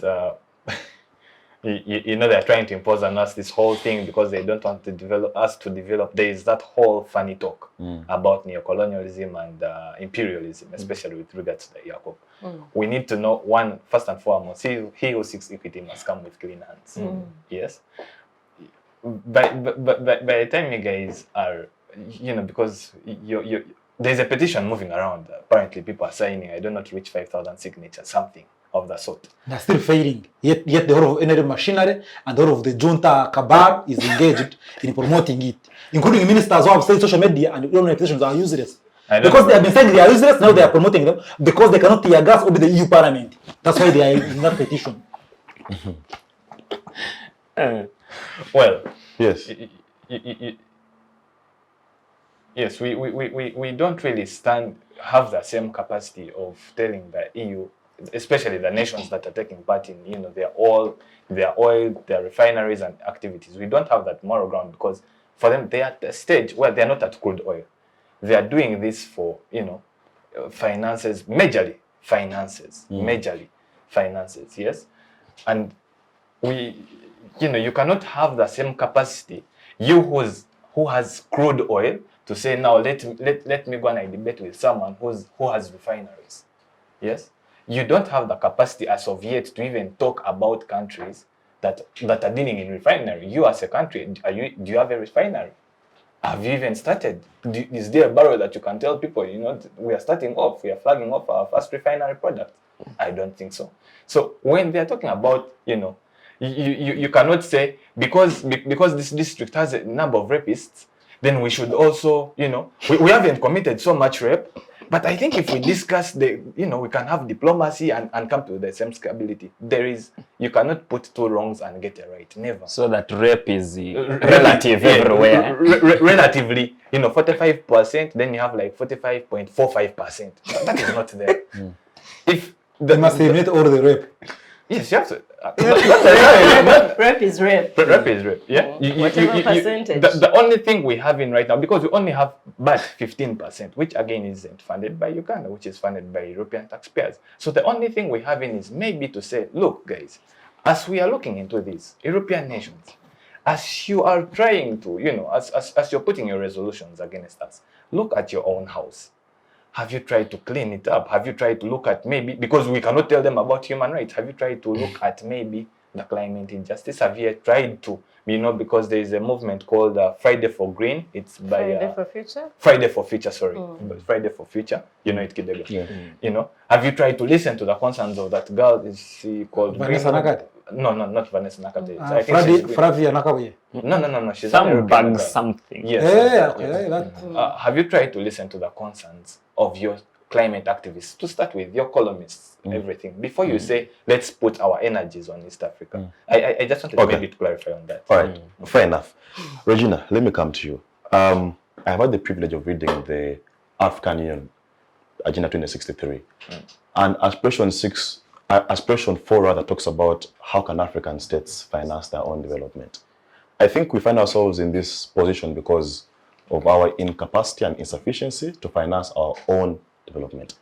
they're trying to impose on us this whole thing because they don't want to develop. There is that whole funny talk about neo-colonialism and imperialism, especially with regards to the EACOP. We need to know, one, first and foremost, he who seeks equity must come with clean hands. Yes. By the time you guys are, because there's a petition moving around. Apparently, people are signing. I don't know, to reach 5,000 signatures, something of the sort. They're still failing. Yet the whole of energy machinery and the whole of the junta cabal is engaged in promoting it, including ministers who have said social media and online petitions are useless. Because they have been saying they are useless, now they are promoting them because they cannot tear gas over the EU Parliament. That's why they are in that petition. Well, yes. Yes, we don't really have the same capacity of telling the EU, especially the nations that are taking part in, their oil, their refineries and activities. We don't have that moral ground because for them, they are at a stage where they are not at crude oil. They are doing this for, finances, majorly finances, yes? And you cannot have the same capacity, who has crude oil, to say, now let me go and debate with someone who has refineries, yes? You don't have the capacity as of yet to even talk about countries that are dealing in refinery. You as a country, do you have a refinery? Have you even started? Is there a barrel that you can tell people, we are starting off, we are flagging off our first refinery product? I don't think so. So when they are talking about, you cannot say, because this district has a number of rapists, then we should also, we haven't committed so much rape. But I think if we discuss we can have diplomacy and come to the same stability. You cannot put two wrongs and get it right. Never. So that rape is relative everywhere. Relatively, 45%, then you have like 45.45%. That is not there. They must eliminate all the rape. Yes, you have to. Rape is rape. Rape is rape. Yeah. Whatever percentage. The only thing we have in right now, because we only have but 15%, which again isn't funded by Uganda, which is funded by European taxpayers. So the only thing we have in is maybe to say, look, guys, as we are looking into these European nations, as you are trying to, as you're putting your resolutions against us, look at your own house. Have you tried to clean it up? Have you tried to look at maybe, because we cannot tell them about human rights, have you tried to look at maybe the climate injustice? Have you tried to, because there is a movement called Friday for Green. It's by Friday for Future? Friday for Future, sorry. Friday for Future. It, Kidega. Yeah. Have you tried to listen to the concerns of that girl? Is she called Vanessa Nakate? No, not Vanessa Nakate. Flavia Nakabuye. No. She's some bug something. Yes. Yeah. Have you tried to listen to the concerns of your climate activists, to start with, your columnists, everything, before you say, let's put our energies on East Africa? I just wanted maybe to clarify on that. All right, fair enough. Regina, let me come to you. I've had the privilege of reading the African Union Agenda 2063. And Aspiration 4 rather talks about how can African states finance their own development. I think we find ourselves in this position because of our incapacity and insufficiency to finance our own development.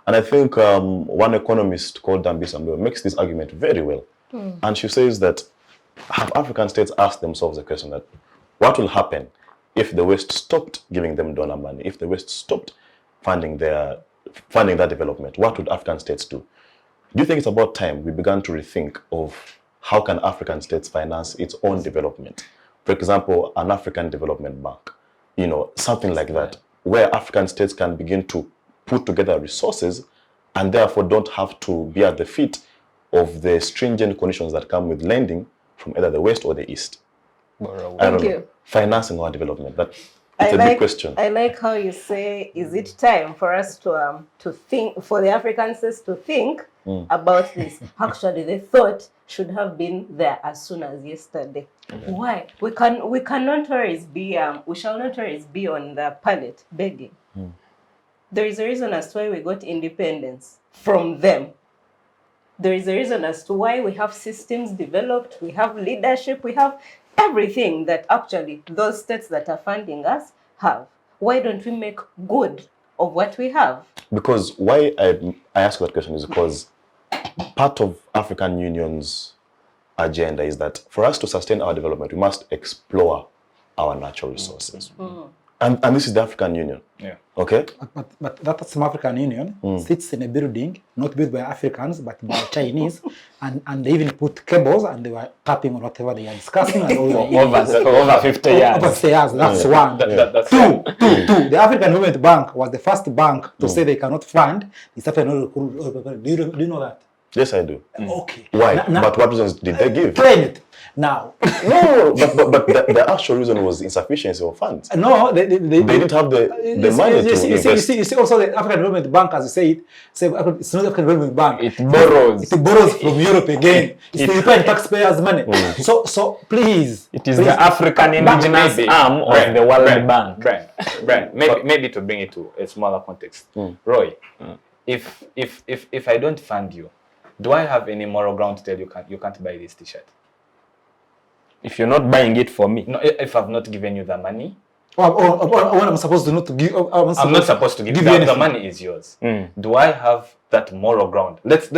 And I think one economist called Dambi makes this argument very well. And she says that have African states asked themselves the question that what will happen if the West stopped giving them donor money, if the West stopped funding that development? What would African states do? Do you think it's about time we began to rethink of how can African states finance its own development? for example, an African Development Bank, something like that, where African states can begin to put together resources and therefore don't have to be at the feet of the stringent conditions that come with lending from either the West or the East. Thank you. Financing our development. It's a big question. I like how you say, is it time for us to think, for the African states to think about this? Actually, the thought should have been there as soon as yesterday. Why? We cannot always be, we shall not always be on the pallet begging. There is a reason as to why we got independence from them. There is a reason as to why we have systems developed, we have leadership, we have everything that actually those states that are funding us have. Why don't we make good of what we have? Because why I ask that question is because part of African Union's agenda is that for us to sustain our development, we must explore our natural resources. And this is the African Union. Yeah. Okay? But that same African Union sits in a building not built by Africans but by Chinese, and they even put cables and they were tapping on whatever they are discussing. And over 50 years. Over 50 years, that's one. That's Two. The African Development Bank was the first bank to say they cannot fund. They started, do you know that? Yes, I do. Okay. Why? But what reasons did they give? Claim it. Now. No, but the actual reason was insufficiency of funds. No, they didn't have the money to invest. You see, also the African Development Bank, as you say it's not the African Development Bank. It borrows. It borrows from Europe again. It's the European taxpayers' money. So please. It is the African indigenous arm of the World Bank. Brian, maybe to bring it to a smaller context. Roy, if I don't fund you, do I have any moral ground to tell you can't buy this t-shirt? If you're not buying it for me. No, if I've not given you the money. What I'm supposed to not to give. I'm not supposed to give you the money is yours. Do I have that moral ground? Let's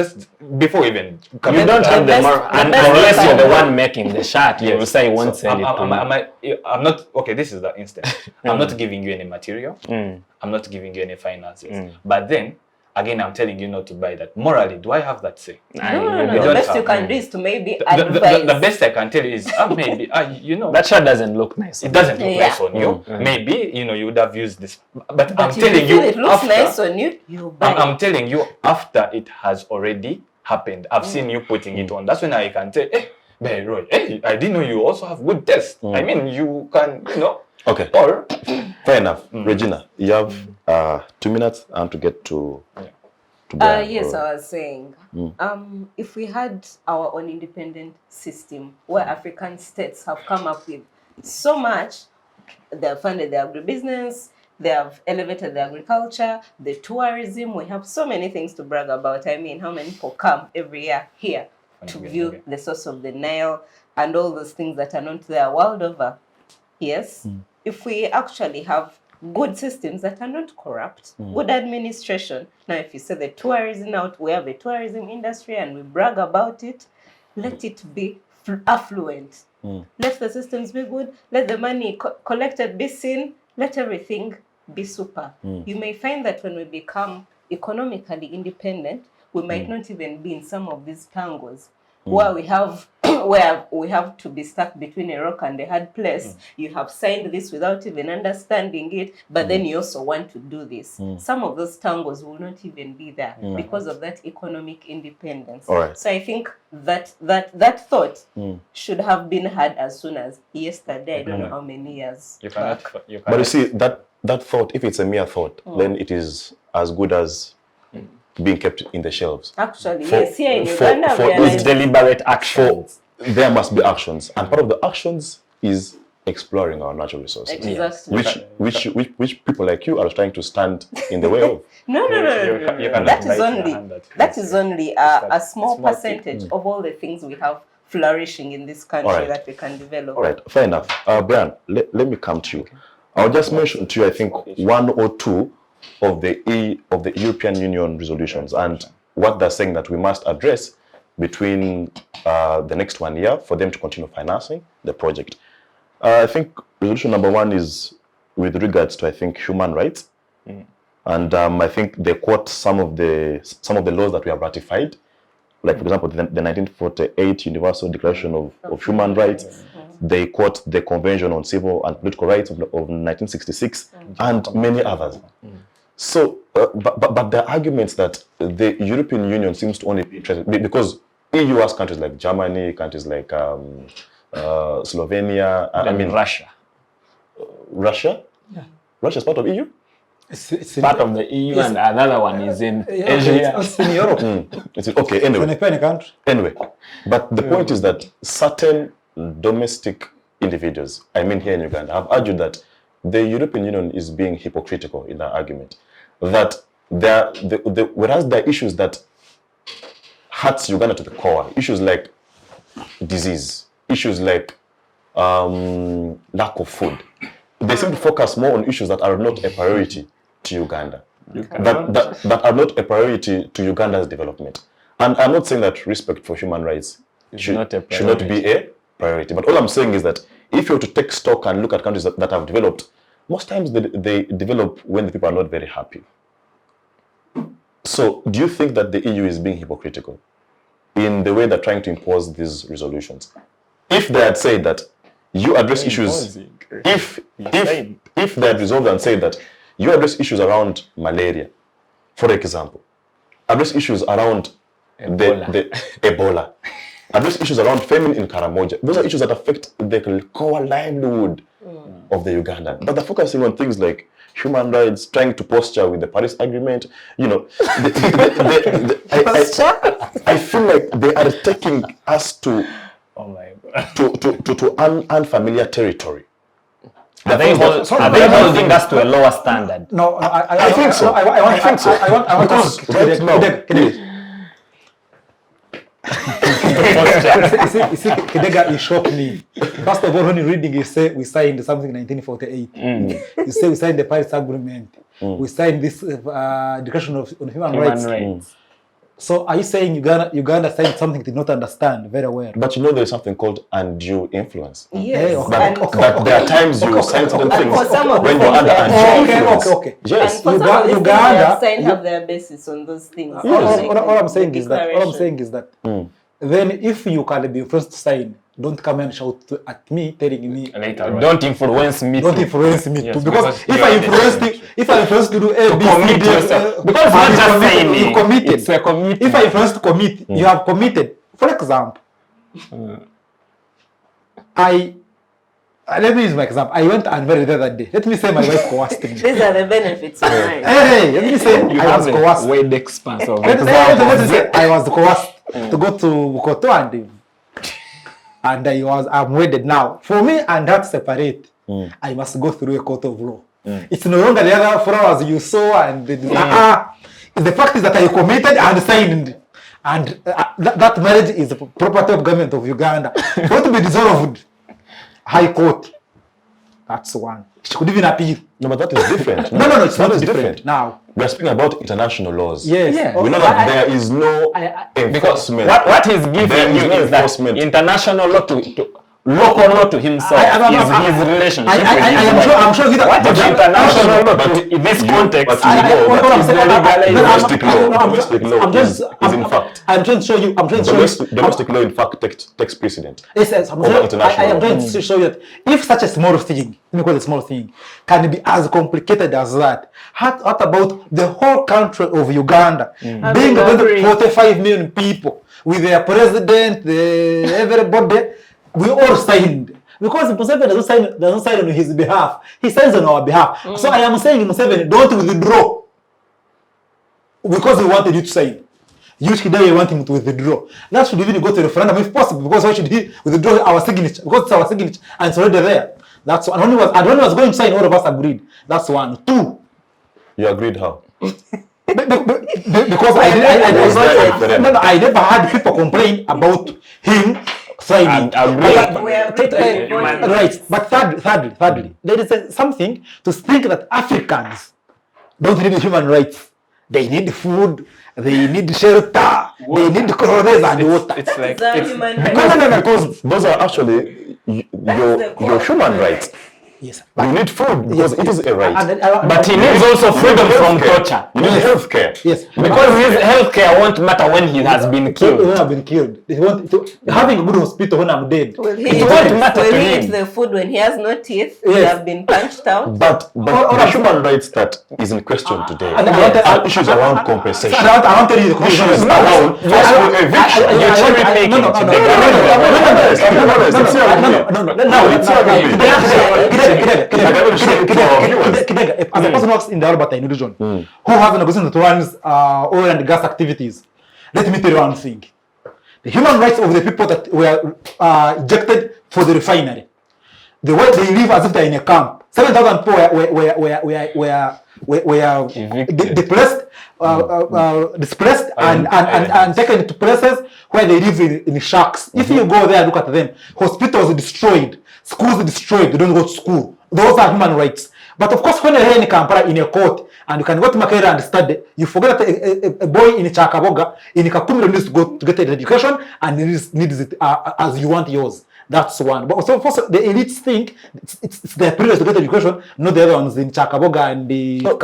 before even. You don't have the moral, unless you're the one making the shirt. You will say you won't sell it to me. I'm not okay. This is the instant. I'm not giving you any material. I'm not giving you any finances. But then. Again, I'm telling you not to buy that. Morally, do I have that say? No. The best you can do is to maybe advise. The best I can tell you is maybe, that shirt doesn't look nice. It doesn't look nice on you. Maybe, you would have used this. But I'm telling you, it looks nice on you, you buy I'm telling you, after it has already happened, I've seen you putting it on. That's when I can say, hey, Roy, I didn't know you also have good taste. I mean, you can, Okay. Or fair enough. Regina, you have 2 minutes and to get to Brian. Yes, I was saying, if we had our own independent system where African states have come up with so much, they have funded the agribusiness, they have elevated the agriculture, the tourism, we have so many things to brag about. I mean, how many people come every year here to view the source of the Nile and all those things that are not there world over. Yes, if we actually have good systems that are not corrupt, good administration. Now, if you say the tourism out, we have a tourism industry and we brag about it, let it be affluent. Let the systems be good, let the money collected be seen, let everything be super. You may find that when we become economically independent, we might not even be in some of these tangles where we have to be stuck between a rock and a hard place. You have signed this without even understanding it, but then you also want to do this. Some of those tangles will not even be there because of that economic independence. Right. So I think that thought should have been had as soon as yesterday. I don't know how many years. But you see, that thought, if it's a mere thought, then it is as good as being kept in the shelves. Actually, yes, here in Uganda, those deliberate actions. There must be actions, and part of the actions is exploring our natural resources. Exactly. Which people like you are trying to stand in the way of. No. That is only a small percentage of all the things we have flourishing in this country that we can develop. All right, fair enough. Brian, let me come to you. I'll just mention to you, I think, 1 or 2 of the European Union resolutions and what they're saying that we must address between the next 1 year for them to continue financing the project. I think resolution number 1 is with regards to, I think, human rights. And I think they quote some of the laws that we have ratified, like, for example, the 1948 Universal Declaration of Human Rights, They quote the Convention on Civil and Political Rights of 1966 and many others. So, but the arguments that the European Union seems to only be interested, because EU has countries like Germany, countries like Slovenia, I mean Russia. Russia? Yeah. Russia is part of EU? It's Part of the EU, and another one is in Asia. It's in Europe. It's okay, It's an anyway. independent country. Anyway, but the point is that certain domestic individuals, I mean here in Uganda, have argued that the European Union is being hypocritical in that argument. That whereas there are issues that hurts Uganda to the core, issues like disease, issues like lack of food, they seem to focus more on issues that are not a priority to Uganda, that are not a priority to Uganda's development. And I'm not saying that respect for human rights should not be a priority. But all I'm saying is that if you were to take stock and look at countries that have developed, most times they develop when the people are not very happy. So do you think that the EU is being hypocritical in the way they're trying to impose these resolutions? If they had said that you address issues, if they had resolved and said that you address issues around malaria, for example, address issues around the Ebola, address issues around famine in Karamoja. Those are issues that affect the core livelihood of the Ugandan. But they're focusing on things like human rights, trying to posture with the Paris Agreement. You know, I feel like they are taking us to unfamiliar territory. Are they holding us to a lower standard? No, I think so. I think so. I want Because to right now, you see, Kidega, you shocked me. First of all, when you're reading, you say we signed something in 1948. You say we signed the Paris Agreement. We signed this Declaration on Human Rights. So are you saying Uganda signed something they did not understand very well? But you know there's something called undue influence. Yes. But there are times you sign certain things for some of when the you're under things undue they influence. Okay. Yes. And for some of the things they have signed have their basis on those things. All I'm saying is that then if you can be influenced to sign, don't come and shout at me, telling me Don't influence me. don't influence me Yes, too. Because because if I influence to do A, B, C, D, yourself. Because it's not just saying you committed. it's a commitment. If I influence to commit, you have committed. For example, let me use my example. I went and married the other day. Let me say my wife coerced me. These are the benefits of mine. Hey, let me say I was coerced. Way the expanse of Let me say I was coerced to go to Bukoto and I'm wedded now. For me and her to separate, I must go through a court of law. It's no longer the other flowers you saw and the fact is that I committed and signed. And that marriage is the property of government of Uganda. For it to be dissolved, High Court. That's one. She could even appeal. No, but that is different. No, it's not different. Now. We're speaking about international laws. Yes. Yeah. We know that there is no Because enforcement. what he's giving There is you no is that enforcement. international law to local law to himself is his relationship with his wife. I'm sure that What is international law but- in this context? but you know that is the legalization. domestic law is in fact. I'm trying to show you. Domestic law, in fact, takes precedent. Yes, Over international I am law. trying to show you that if such a small thing, let me call it a small thing, can be as complicated as that, what about the whole country of Uganda being about 45 million people with their president, everybody, we all signed. Because Museveni doesn't sign on his behalf. He signs on our behalf. So I am saying, Museveni, don't withdraw. Because we wanted you to sign. You today want him to withdraw. That should even go to referendum if possible. Because why should he withdraw our signature? Because it's our signature and it's already there. That's one. And when he was going to sign, all of us agreed. That's one. Two. You agreed how? Because I never had people complain about him signing. Right. But thirdly, there is something to think that Africans don't need human rights. They need food, they need shelter, they need clothes and water. It's like Human No, because those are actually your human rights. Yes. You need food because it is a right. But he needs also freedom from torture. You need healthcare. Yes. Because his healthcare won't matter when he has been killed. When I've been killed. They want to, having a good hospital when I'm dead. Will he, It won't matter will to he him. eat the food when he has no teeth? He Yes. have been punched out? But the human rights that is in question today And I want to- are issues around compensation. I want to tell you the question. Issues around forceful eviction. You're cherry picking No. Kidega, as a person who works in the Albertine region, who has an organization that runs oil and gas activities, let me tell you one thing. The human rights of the people that were ejected for the refinery, the way they live as if they're in a camp. 7,000 people were displaced, and taken to places where they live in shacks. If you go there, look at them. Hospitals destroyed, schools destroyed. They don't go to school. Those are human rights. But of course, when you're here in Kampala in a court and you can go to Makerere and study, you forget that a boy in Chakaboga in Kakumiro needs to go to get an education and needs it as you want yours. That's one. But so first, the elites think it's their privilege to get education, not the other ones in Chakaboga and the. No,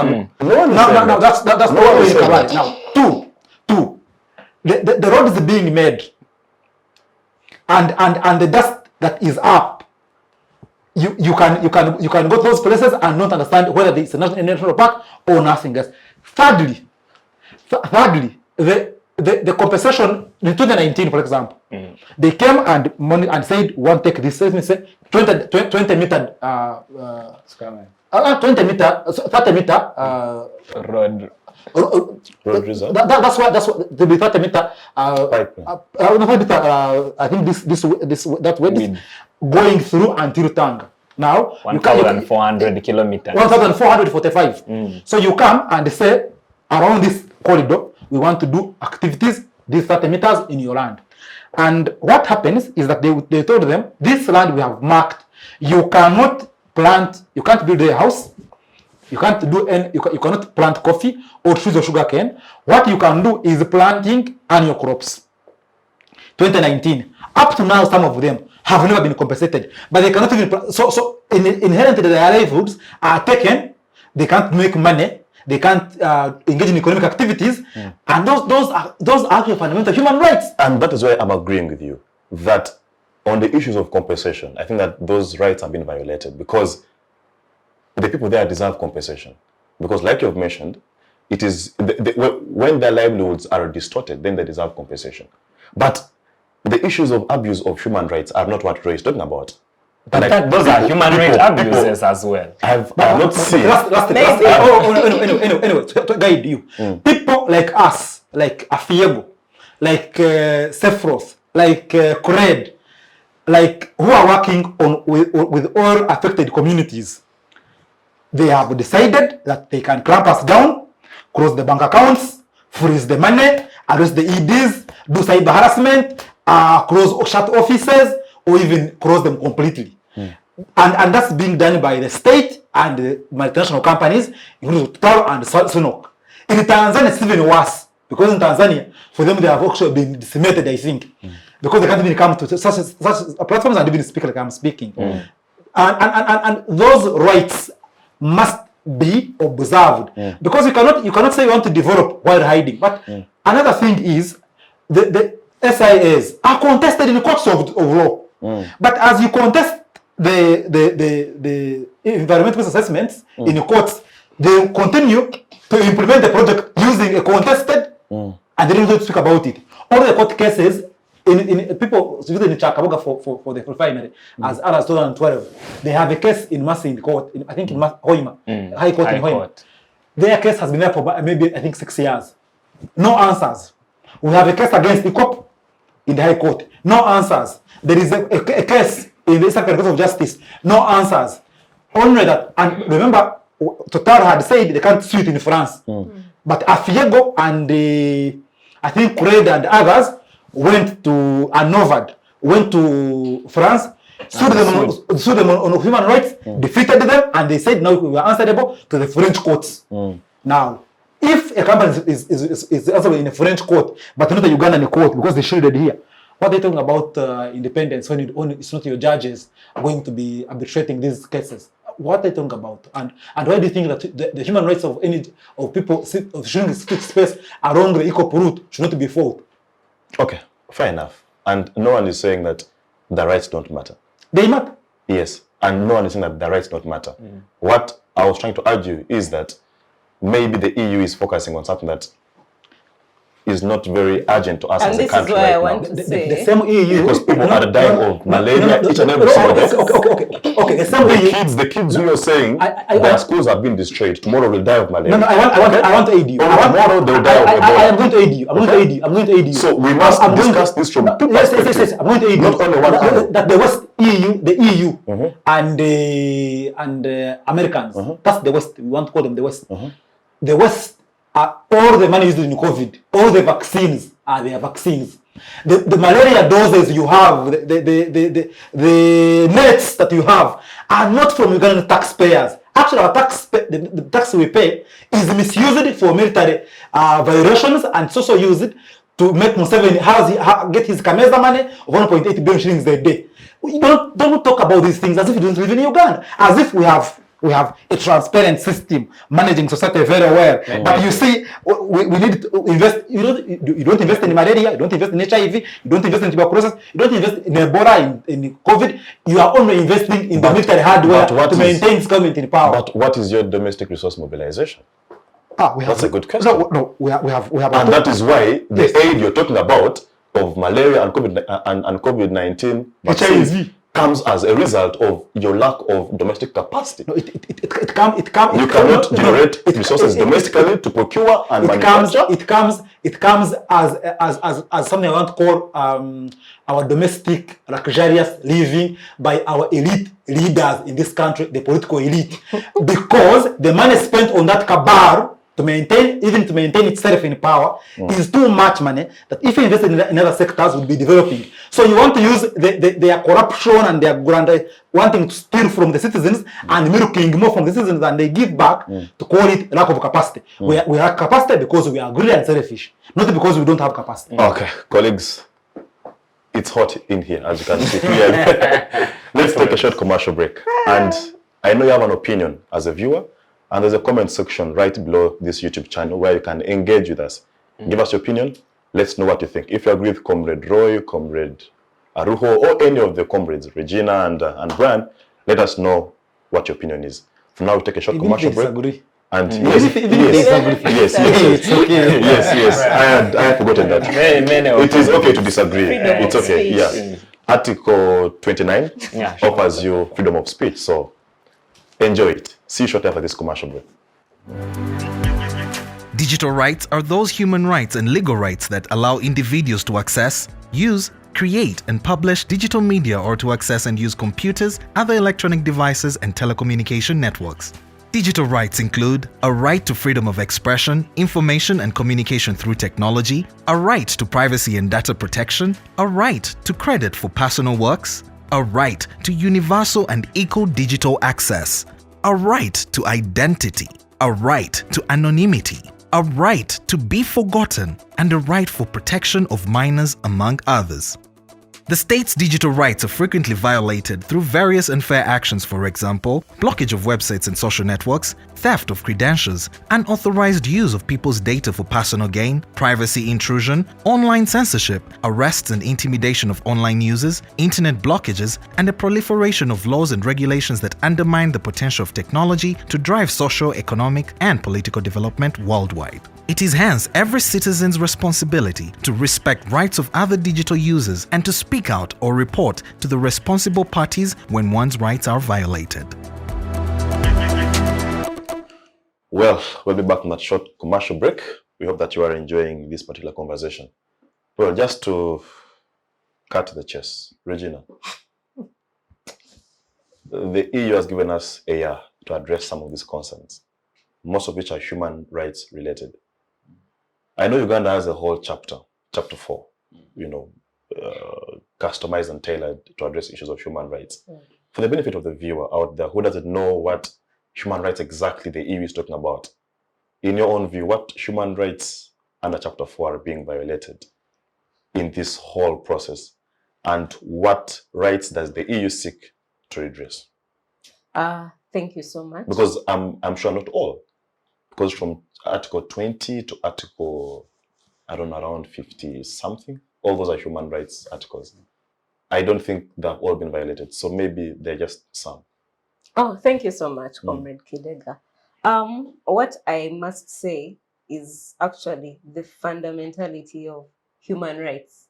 That's not what we about. Now, two. The road is being made, and the dust that is up. You can go to those places and not understand whether it's a national park or nothing else. Thirdly, the compensation in 2019, for example, they came and said, "One take this." Let me say 20 meter, 20 meter, 30 meter Road. Road reserve. That's what the 30 meter. I think that way is going through until Tanga. Now 1,400 kilometers. 1,445. So you come and say around this corridor we want to do activities these 30 meters in your land. And what happens is that they told them this land we have marked. You cannot plant. You can't build a house. You can't do any. You cannot plant coffee or trees or sugar cane. What you can do is planting annual crops. 2019 up to now, some of them have never been compensated, but they cannot even. So inherently their livelihoods are taken. They can't make money. They can't engage in economic activities, and those are actually fundamental human rights. And that is why I'm agreeing with you that on the issues of compensation, I think that those rights have been violated because the people there deserve compensation. Because like you've mentioned, it is when their livelihoods are distorted, then they deserve compensation. But the issues of abuse of human rights are not what Ray is talking about. But those are human rights abuses as well. I've not seen. Anyway, to guide you. People like us, like Afiego, like Sefros, like Kored, like who are working with all affected communities, they have decided that they can clamp us down, close the bank accounts, freeze the money, arrest the EDs, do cyber harassment, shut offices, or even close them completely. And that's being done by the state and the multinational companies, including Total and Sunok. In Tanzania, it's even worse, because in Tanzania, for them, they have actually been decimated, I think, because they can't even come to such platforms and even speak like I'm speaking. And those rights must be observed, because you cannot say you want to develop while hiding. But another thing is the SIAs are contested in the courts of law. But as you contest the environmental assessments in the courts, they continue to implement the project using a contested, and they don't speak about it. All the court cases in people in Chakaboga for the refinery, as early as 2012, they have a case in Masi in court, I think in Hoima, High Court in Hoima. Their case has been there for maybe I think 6 years. No answers. We have a case against EACOP in the High Court. No answers. There is a case in the Eastern Court of Justice. No answers. Only that. And remember, Total had said they can't sue it in France. But Afiego and I think Kured and others went to went to France, sued them on human rights, defeated them, and they said now we are answerable to the French courts. Now, if a company is answerable in a French court, but not a Ugandan court because they shielded here, what are they talking about independence when it's not your judges are going to be arbitrating these cases? what are you talking about? And why do you think that the human rights of people shouldn't speak space along the EACOP route should not be fought? Okay, fair enough. And no one is saying that the rights don't matter. They matter. Yes, and no one is saying that the rights don't matter. What I was trying to argue is that maybe the EU is focusing on something that is not very urgent to us And as a this is country why right I want now. to say. The same EU. Because people are dying of malaria each and every single day. Okay. The same EU. The kids who you're saying their schools have been destroyed, tomorrow will die of malaria. No, I want to aid you. Tomorrow they'll die of Ebola. I am going to aid you. I'm going to aid you. So we must discuss this from two perspectives. Yes. I'm going to aid you. Not only one angle. That the West EU, the EU, and the Americans. That's the West. We want to call them the West. The West are all the money used in COVID. All the vaccines are their vaccines. The malaria doses you have, the nets that you have, are not from Ugandan taxpayers. Actually, our the tax we pay is misused for military violations and it's also used to make Museveni get his Kameza money of 1.8 billion shillings a day. We don't talk about these things as if we don't live in Uganda, as if we have a transparent system managing society very well. But you see, we need to invest. You don't invest in malaria, you don't invest in HIV, you don't invest in tuberculosis, you don't invest in Ebola, in COVID. You are only investing in the military hardware to maintain this government in power. But what is your domestic resource mobilization? That's a good question. No, we have. And that is why the aid you're talking about of malaria and COVID-19 vaccines comes as a result of your lack of domestic capacity. No, it you cannot generate resources domestically to procure and manufacture. It comes as something I want to call our domestic luxurious living by our elite leaders in this country, the political elite, because the money spent on that cabal to maintain itself in power is too much money that if you invest in other sectors would be developing. So you want to use their corruption and their wanting to steal from the citizens and milking more from the citizens than they give back to call it lack of capacity. We have capacity because we are greedy and selfish, not because we don't have capacity. Okay, colleagues, it's hot in here, as you can see clearly. Let's take a short commercial break. And I know you have an opinion as a viewer. And there's a comment section right below this YouTube channel where you can engage with us. Give us your opinion. Let's know what you think. If you agree with Comrade Roy, Comrade Aruho, or any of the comrades, Regina and Brian, let us know what your opinion is. For now, we take a short commercial break. And yes, I had forgotten that. It is okay to disagree. It's okay. Yeah. Article 29 offers you freedom of speech. So enjoy it. See you shortly after this commercial break. Digital rights are those human rights and legal rights that allow individuals to access, use, create, and publish digital media or to access and use computers, other electronic devices, and telecommunication networks. Digital rights include a right to freedom of expression, information and communication through technology, a right to privacy and data protection, a right to credit for personal works, a right to universal and equal digital access, a right to identity, a right to anonymity, a right to be forgotten, and a right for protection of minors, among others. The state's digital rights are frequently violated through various unfair actions, for example, blockage of websites and social networks, theft of credentials, unauthorized use of people's data for personal gain, privacy intrusion, online censorship, arrests and intimidation of online users, internet blockages, and the proliferation of laws and regulations that undermine the potential of technology to drive social, economic, and political development worldwide. It is hence every citizen's responsibility to respect rights of other digital users and to speak out or report to the responsible parties when one's rights are violated. Well, we'll be back on that short commercial break. We hope that you are enjoying this particular conversation. Well, just to cut to the chase, Regina, the EU has given us a year to address some of these concerns, most of which are human rights related. I know Uganda has a whole chapter 4, customized and tailored to address issues of human rights. For the benefit of the viewer out there who doesn't know what human rights exactly the EU is talking about, in your own view, what human rights under chapter 4 are being violated in this whole process, and what rights does the EU seek to redress? The Thank you so much. Because I'm sure not all. Because from Article 20 to Article, I don't know, around 50 something, all those are human rights articles. I don't think they've all been violated. So maybe they're just some. Oh, thank you so much, Comrade Kidega. What I must say is actually the fundamentality of human rights.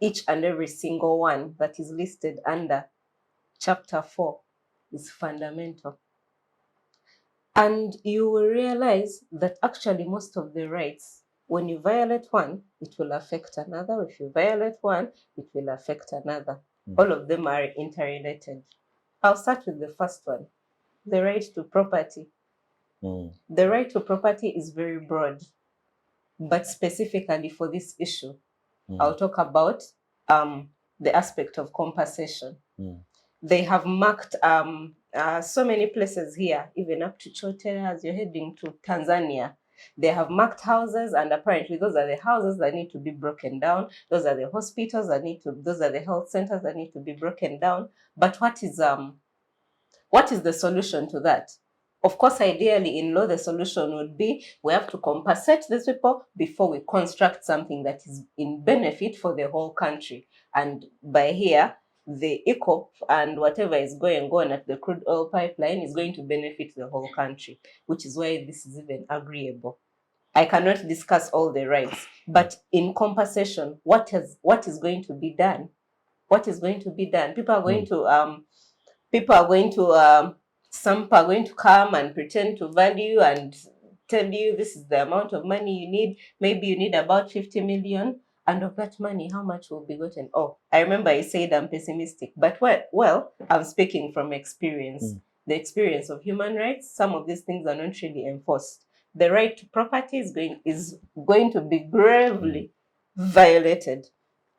Each and every single one that is listed under Chapter 4 is fundamental. And you will realize that actually most of the rights, when you violate one, it will affect another. If you violate one, it will affect another. All of them are interrelated. I'll start with the first one, the right to property. The right to property is very broad, but specifically for this issue, I'll talk about the aspect of compensation. They have marked so many places here, even up to Chotea as you're heading to Tanzania. They have marked houses, and apparently those are the houses that need to be broken down. Those are the hospitals that those are the health centers that need to be broken down. But what is the solution to that? Of course, ideally in law, the solution would be we have to compensate these people before we construct something that is in benefit for the whole country. And by here, the EACOP and whatever is going on at the crude oil pipeline is going to benefit the whole country, which is why this is even agreeable. I cannot discuss all the rights, but in compensation, what is going to be done? What is going to be done? Some are going to come and pretend to value and tell you this is the amount of money you need. Maybe you need about 50 million. And of that money, how much will be gotten? Oh, I remember I said I'm pessimistic, but well, I'm speaking from experience. The experience of human rights, some of these things are not really enforced. The right to property is going to be gravely violated.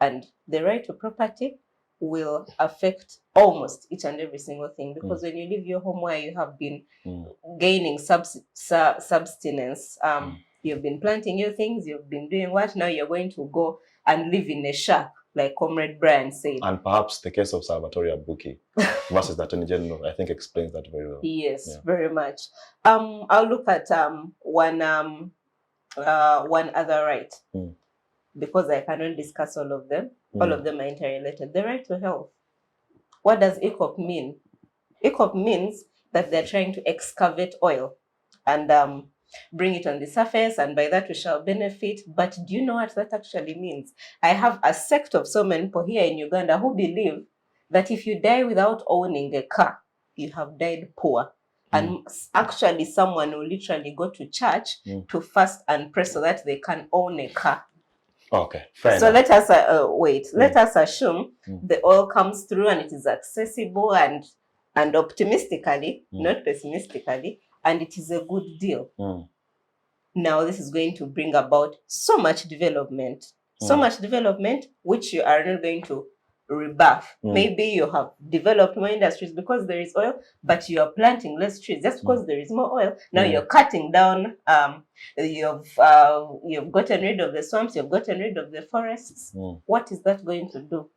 And the right to property will affect almost each and every single thing, because when you leave your home where you have been gaining subsistence, you've been planting your things, you've been doing what, now you're going to go and live in a shack, like Comrade Brian said. And perhaps the case of Salvatore Abuki versus the Attorney General, I think, explains that very well. Yes, very much. I'll look at one other right, because I cannot discuss all of them. All of them are interrelated. The right to health. What does EACOP mean? EACOP means that they're trying to excavate oil and bring it on the surface, and by that we shall benefit. But do you know what that actually means? I have a sect of so many people here in Uganda who believe that if you die without owning a car, you have died poor. And actually someone will literally go to church to fast and pray so that they can own a car. Okay, fair So enough. let us let us assume the oil comes through and it is accessible and optimistically, not pessimistically, and it is a good deal. Now this is going to bring about so much development, which you are not going to rebuff. Maybe you have developed more industries because there is oil, but you are planting less trees just because there is more oil. Now you're cutting down. You've gotten rid of the swamps. You've gotten rid of the forests. What is that going to do?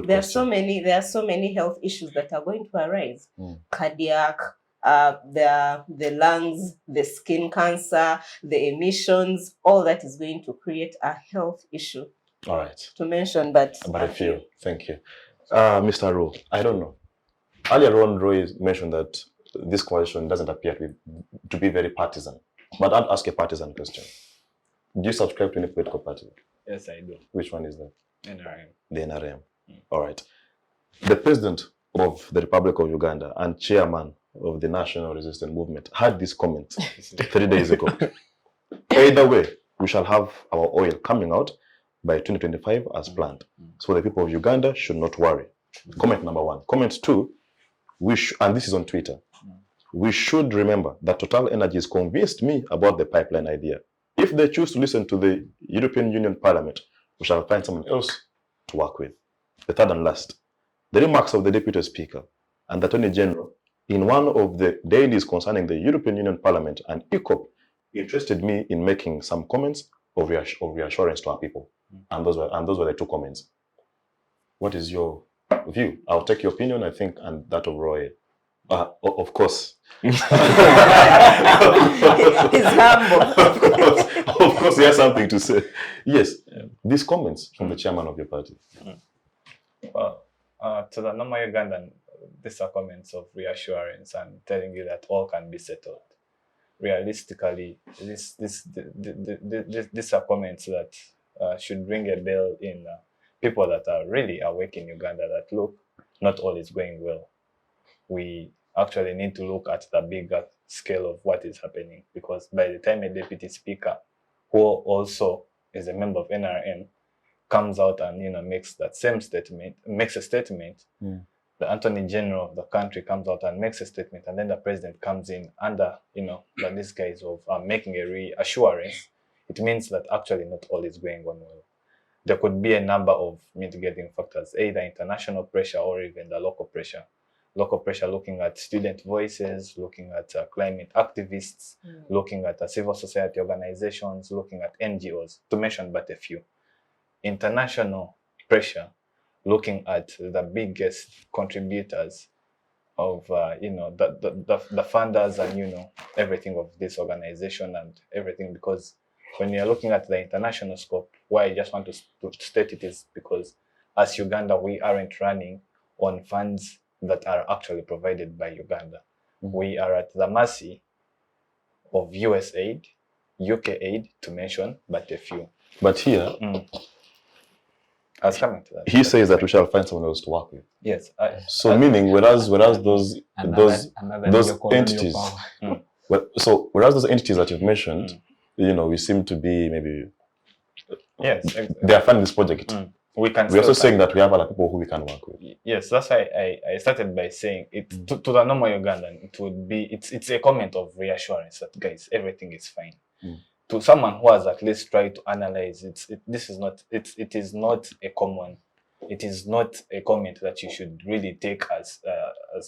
There are so many health issues that are going to arise. Cardiac, the lungs, the skin cancer, the emissions, all that is going to create a health issue. All right. To mention, but a few. Thank you. Mr. Aruho, I don't know. Earlier on, Roy mentioned that this question doesn't appear to be very partisan. But I'll ask a partisan question. Do you subscribe to any political party? Yes, I do. Which one is that? NRM. The NRM. All right. The president of the Republic of Uganda and chairman of the National Resistance Movement had this comment 3 days ago. Either way, we shall have our oil coming out by 2025 as planned. So the people of Uganda should not worry. Comment number one. Comment two, and this is on Twitter, we should remember that Total Energies convinced me about the pipeline idea. If they choose to listen to the European Union Parliament, we shall find someone else to work with. The third and last, the remarks of the Deputy Speaker and the Attorney General in one of the dailies concerning the European Union Parliament and EACOP interested me in making some comments of reassurance to our people. And those were the 2 comments. What is your view? I'll take your opinion, I think, and that of Roy Of course. He's humble. Of course, he has something to say. Yes, these comments from the chairman of your party. Well, to the normal Ugandan, these are comments of reassurance and telling you that all can be settled. Realistically, these are comments that should ring a bell in people that are really awake in Uganda that look, not all is going well. We actually need to look at the bigger scale of what is happening, because by the time a deputy speaker, who also is a member of NRM, comes out and makes that same statement, makes a statement, the Attorney General of the country comes out and makes a statement, and then the president comes in under the disguise of making a reassurance, it means that actually not all is going on well. There could be a number of mitigating factors, either international pressure or even the local pressure. Local pressure looking at student voices, looking at climate activists, looking at civil society organizations, looking at NGOs, to mention but a few. International pressure looking at the biggest contributors of the funders and everything of this organization and everything, because when you're looking at the international scope, why I just want to state it is because as Uganda, we aren't running on funds that are actually provided by Uganda. We are at the mercy of US aid, UK aid, to mention but a few. But here, I was coming to that. he says that we shall find someone else to work with. Yes. So meaning, whereas those entities, whereas those entities that you've mentioned, we seem to be maybe they are funding this project. We're also saying that we have other people who we can work with. Yes, that's why I started by saying it to the normal Ugandan. It would be it's a comment of reassurance that guys, everything is fine. To someone who has at least tried to analyze it is not a common. It is not a comment that you should really take as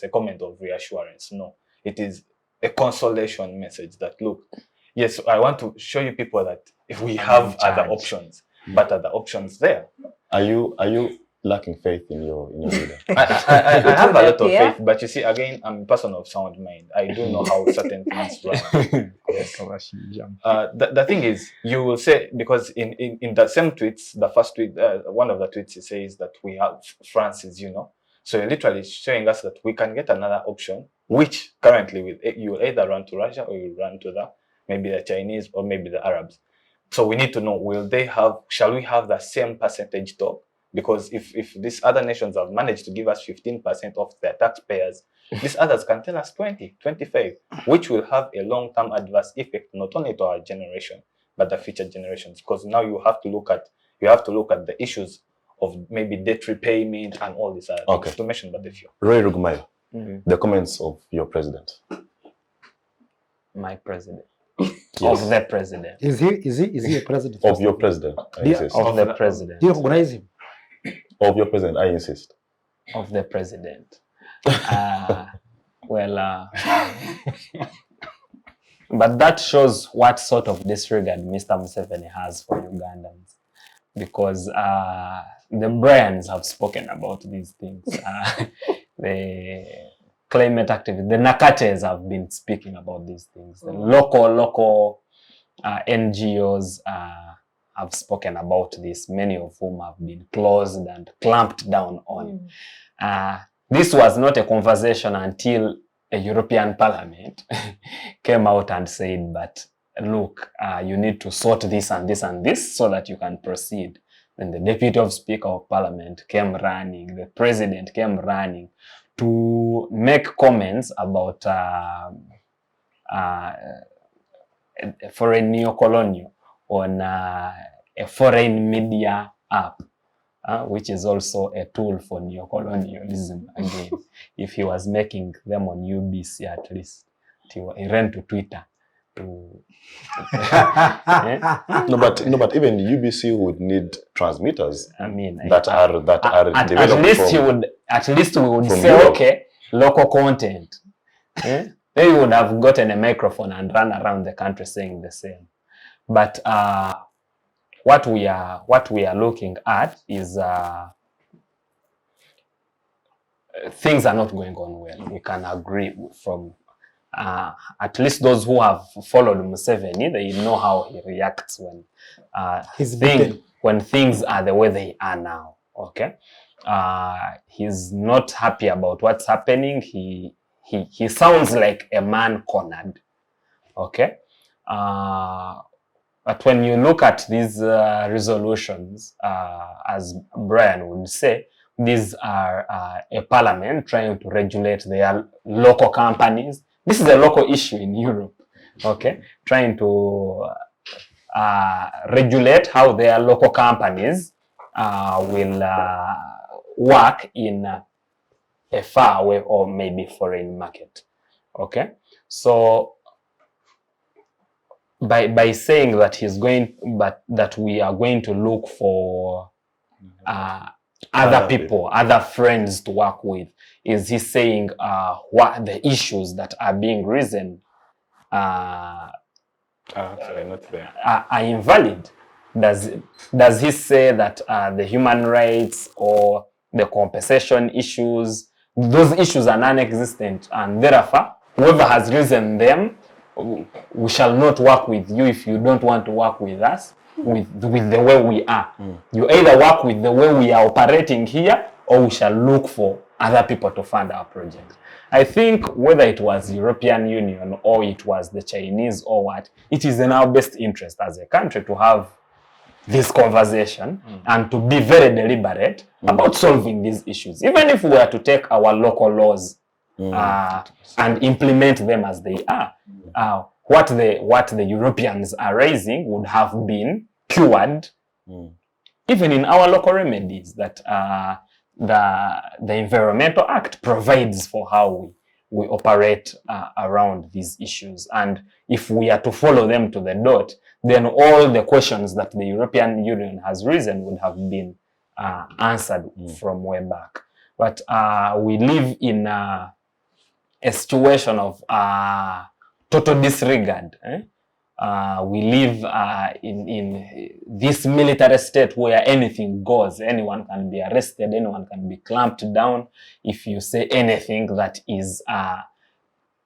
a comment of reassurance. No, it is a consolation message that look, yes, I want to show you people that if we have other options, but are the options there? Are you lacking faith in your leader? I have a lot of faith, but you see, again, I'm a person of sound mind. I do know how certain things run. Yes. The thing is, you will say, because in the same tweets, the first tweet, one of the tweets, he says that we have Francis, So you're literally showing us that we can get another option, which currently you will either run to Russia or you run to maybe the Chinese or maybe the Arabs. So we need to know, shall we have the same percentage talk? Because if these other nations have managed to give us 15% of their taxpayers, these others can tell us 20, 25, which will have a long-term adverse effect, not only to our generation, but the future generations. Because now you have to look at the issues of maybe debt repayment and all these other things, to mention but a few. Roy Rugumayo, the comments of your president. My president. Yes. Of the president. Is he a president? Of your president, I insist. Of the president. Do you recognize him? Of your president, I insist. Of the president. But that shows what sort of disregard Mr. Museveni has for Ugandans, because the Bryans have spoken about these things. The climate activists, the Nakates have been speaking about these things. The local NGOs have spoken about this, many of whom have been closed and clamped down on. This was not a conversation until a European Parliament came out and said, but look, you need to sort this and this and this so that you can proceed. Then the Deputy of Speaker of Parliament came running, the President came running to make comments about foreign neocolonial on a foreign media app, which is also a tool for neocolonialism again. If he was making them on UBC, at least he ran to Twitter to No, but even UBC would need transmitters. I mean, that are developed at least we would say, Europe. okay, local content. They would have gotten a microphone and run around the country saying the same. But what we are looking at is things are not going on well. We can agree from at least those who have followed Museveni, they know how he reacts when things are the way they are now. Okay, he's not happy about what's happening. He sounds like a man cornered. Okay, but when you look at these resolutions, as Brian would say, these are a parliament trying to regulate their local companies. This is a local issue in Europe, okay? Trying to regulate how their local companies will work in a far away or maybe foreign market, okay? So by saying that that we are going to look for other people, other friends to work with, is he saying what the issues that are being risen Sorry, not there. Are invalid? Does he say that the human rights or the compensation issues, those issues are non-existent, and therefore whoever has risen them, we shall not work with you if you don't want to work with us with the way we are. You either work with the way we are operating here, or we shall look for other people to fund our project. I think whether it was European Union or it was the Chinese or what, it is in our best interest as a country to have this conversation and to be very deliberate about solving these issues. Even if we were to take our local laws and implement them as they are, what the Europeans are raising would have been cured even in our local remedies that the Environmental Act provides for how we operate around these issues. And if we are to follow them to the dot, then all the questions that the European Union has risen would have been answered from way back. But we live in a situation of total disregard. We live in this military state where anything goes. Anyone can be arrested, anyone can be clamped down if you say anything that is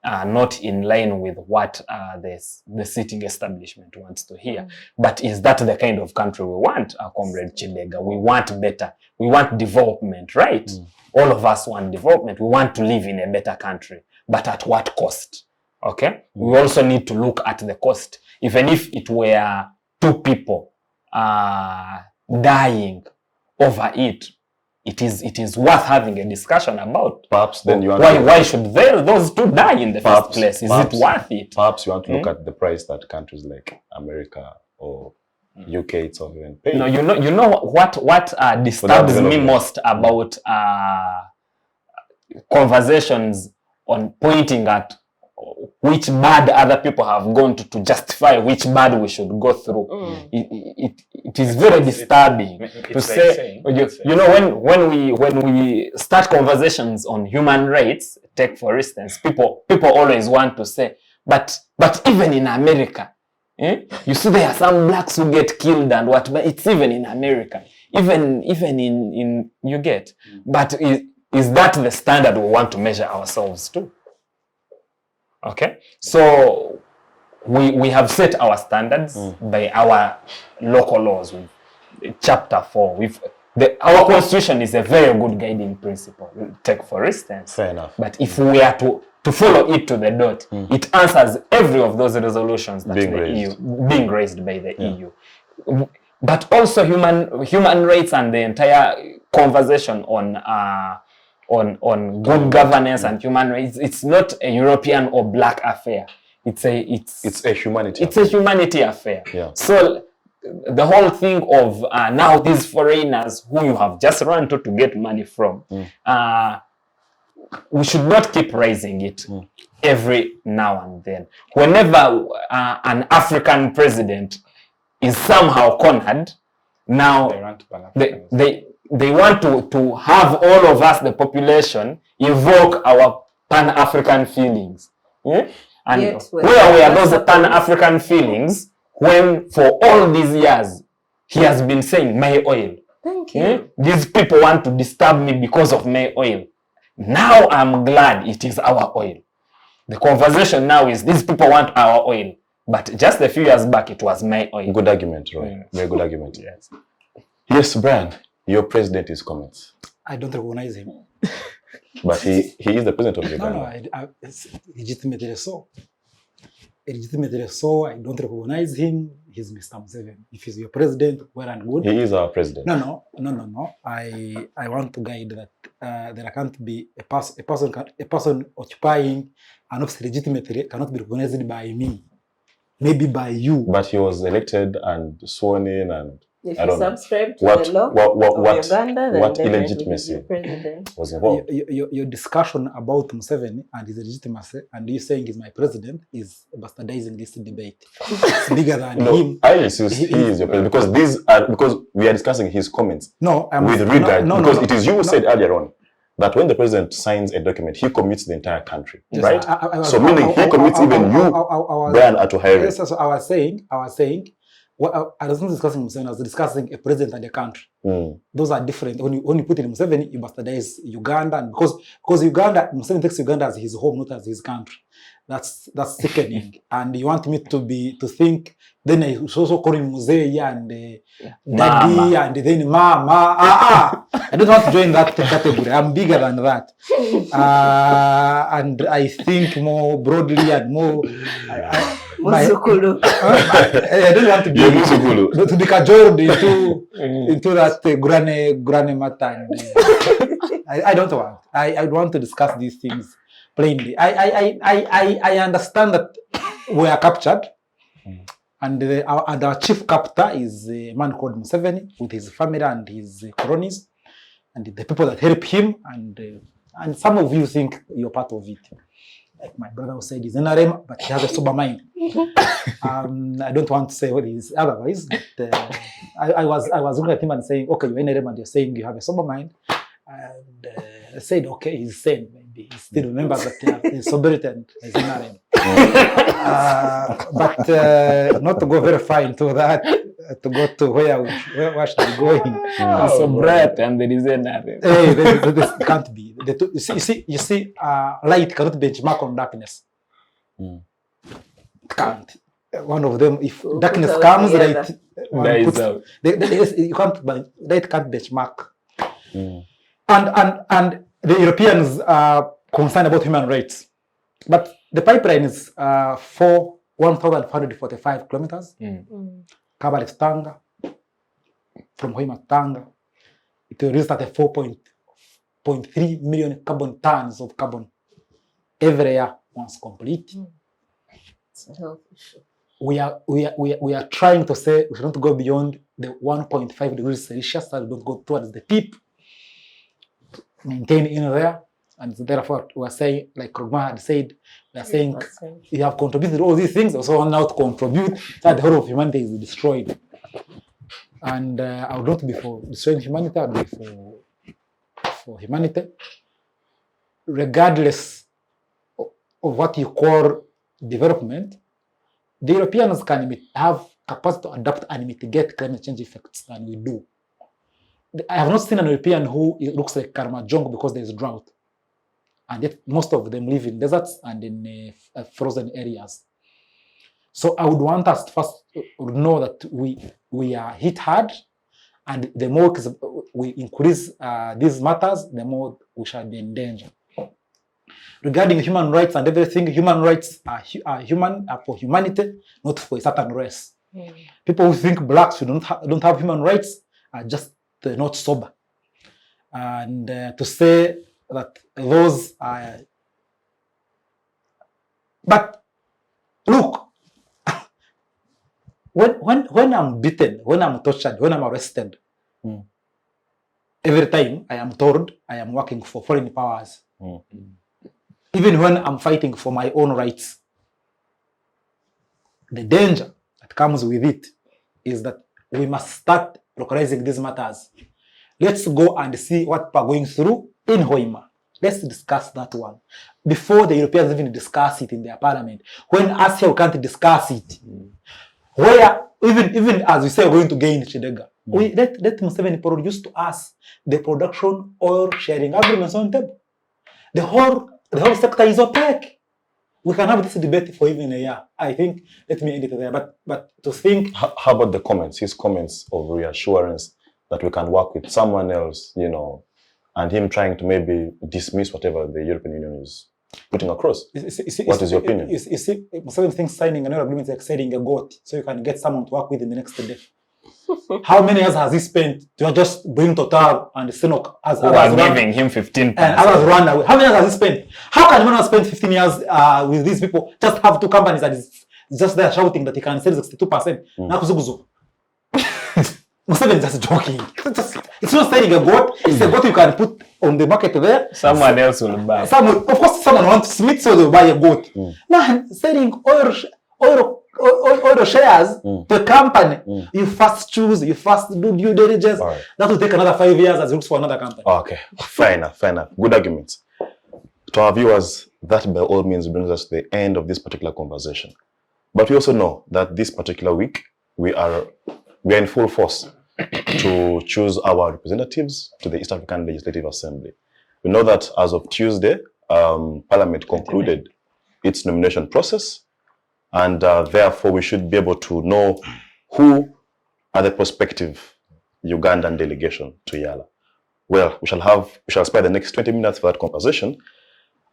not in line with what the sitting establishment wants to hear. But is that the kind of country we want, Comrade Kidega? We want better. We want development, right? All of us want development. We want to live in a better country. But at what cost? Okay? We also need to look at the cost. Even if it were 2 people dying over it, it is worth having a discussion about. Perhaps then you want why should those 2 die in the first place? Is it worth it? Perhaps you want to look at the price that countries like America or UK itself even pay. No, you know what disturbs me most about conversations on pointing at which bad other people have gone to justify which bad we should go through. It is very disturbing to say, you know, when we start conversations on human rights, take for instance, people always want to say, but even in America, you see there are some blacks who get killed and what, but it's even in America, even in you get. But is that the standard we want to measure ourselves to? Okay, so we have set our standards by our local laws. Chapter 4, our constitution is a very good guiding principle. Take for instance. Fair enough. But if we are to follow it to the dot, it answers every of those resolutions that being raised by the EU. But also human rights and the entire conversation on good governance and human rights, it's not a European or black affair. It's a humanity. It's a humanity affair. Yeah. So the whole thing of now these foreigners who you have just run to get money from, we should not keep raising it every now and then. Whenever an African president is somehow cornered, now they want to have all of us, the population, evoke our Pan-African feelings. And where are those Pan-African feelings when for all these years he has been saying my oil? Thank you. These people want to disturb me because of my oil. Now I'm glad it is our oil. The conversation now is these people want our oil. But just a few years back, it was my oil. Good argument, Roy. Very good argument. Yes. Yes, Brian, your president is comments. I don't recognize him. But he is the president of Uganda. No, it's legitimately so. Legitimately so, I don't recognize him. He's Mr. Museveni. If he's your president, well and good. He is our president. No. I want to guide that there can't be a person occupying an office legitimately cannot be recognized by me. Maybe by you. But he was elected and sworn in, and if I don't you subscribe to the law of Uganda, then what definitely illegitimacy the president was involved? Your discussion about Museveni and his legitimacy, and you saying he's my president, is bastardizing this debate. It's bigger than him. I insist he is your president because we are discussing his comments. No, with regard because it is you who said earlier on that when the president signs a document, he commits the entire country, yes, right? So meaning he commits even you, Brian Atuheire. Yes, so I was saying, I was not discussing Museveni, I was discussing a president and a country. Those are different. When you put in Museveni, you bastardize Uganda, and because Uganda, Museveni takes Uganda as his home, not as his country. That's sickening. And you want me to think, then I also call him Musei and Daddy Mama. and then Mama. I don't want to join that category. I'm bigger than that. And I think more broadly and more. Muzukulu. I don't want to be cajoled into that granny matter. I don't want. I want to discuss these things plainly. I understand that we are captured, and our chief captor is a man called Museveni with his family and his cronies, and the people that help him, and some of you think you're part of it. Like my brother who said he's NRM, but he has a sober mind. I don't want to say what he is otherwise, but I was looking at him and saying, okay, you're NRM and you're saying you have a sober mind. And I said, okay, he's sane. Maybe he still remembers that he's sobriety and he's NRM. But not to go very far into that, to go to where should we going? So bright and there is NRM. Hey, this can't be. You see, light cannot benchmark on darkness. It can't. One of them, if darkness comes, light can't benchmark. And the Europeans are concerned about human rights, but the pipeline is 1,545 kilometers. Cover Tanga, from Hoima to Tanga. It will result at 4.3 million carbon tons of carbon every year once complete. It's a health issue. We are trying to say we should not go beyond the 1.5 degrees Celsius, so we don't go towards the tip. Maintain in there, and therefore we are saying, like Rugumayo had said, we are saying you have contributed all these things, also want now to contribute that the whole of humanity is destroyed. And I would not be for destroying humanity, I would be for humanity, regardless of what you call development. The Europeans can have capacity to adapt and mitigate climate change effects than we do. I have not seen an European who looks like Karamajong because there is drought. And yet most of them live in deserts and in frozen areas. So I would want us to first know that we are hit hard, and the more we increase these matters, the more we shall be in danger. Regarding human rights and everything, human rights are for humanity, not for a certain race. People who think blacks don't have human rights are just not sober. And to say that those are... But look, when I'm beaten, when I'm tortured, when I'm arrested, every time I am told I am working for foreign powers. Even when I'm fighting for my own rights, the danger that comes with it is that we must start localizing these matters. Let's go and see what people are going through in Hoima. Let's discuss that one. Before the Europeans even discuss it in their parliament. When us here we can't discuss it. Where, even as we say we're going to gain Kidega, let Museveni produce to us the production oil sharing agreements on the table. The whole sector is opaque. We can have this debate for even a year. I think, let me end it there. But to think... How about the comments, his comments of reassurance that we can work with someone else, you know, and him trying to maybe dismiss whatever the European Union is putting across? What is your opinion? You see, certain things signing an agreement is like selling a goat, so you can get someone to work with in the next day. How many years has he spent to just bring Total and Sinok as giving him 15%? And others run away. How many years has he spent? How can anyone spend 15 years with these people? Just have two companies that is just there shouting that he can sell 62%. Nakuzuguzu. Museveni is just joking. It's not selling a goat. It's a goat you can put on the market there. Someone else will buy. Of course, someone wants Smith, so they'll buy a goat. Man, selling oil shares to a company, you first choose, you first do due diligence. Right. That will take another 5 years as it looks for another company. Okay, fair enough. Good arguments. To our viewers, that by all means brings us to the end of this particular conversation. But we also know that this particular week, we are in full force to choose our representatives to the East African Legislative Assembly. We know that as of Tuesday, Parliament concluded its nomination process, and therefore we should be able to know who are the prospective Ugandan delegation to EALA. Well, we shall spare the next 20 minutes for that conversation,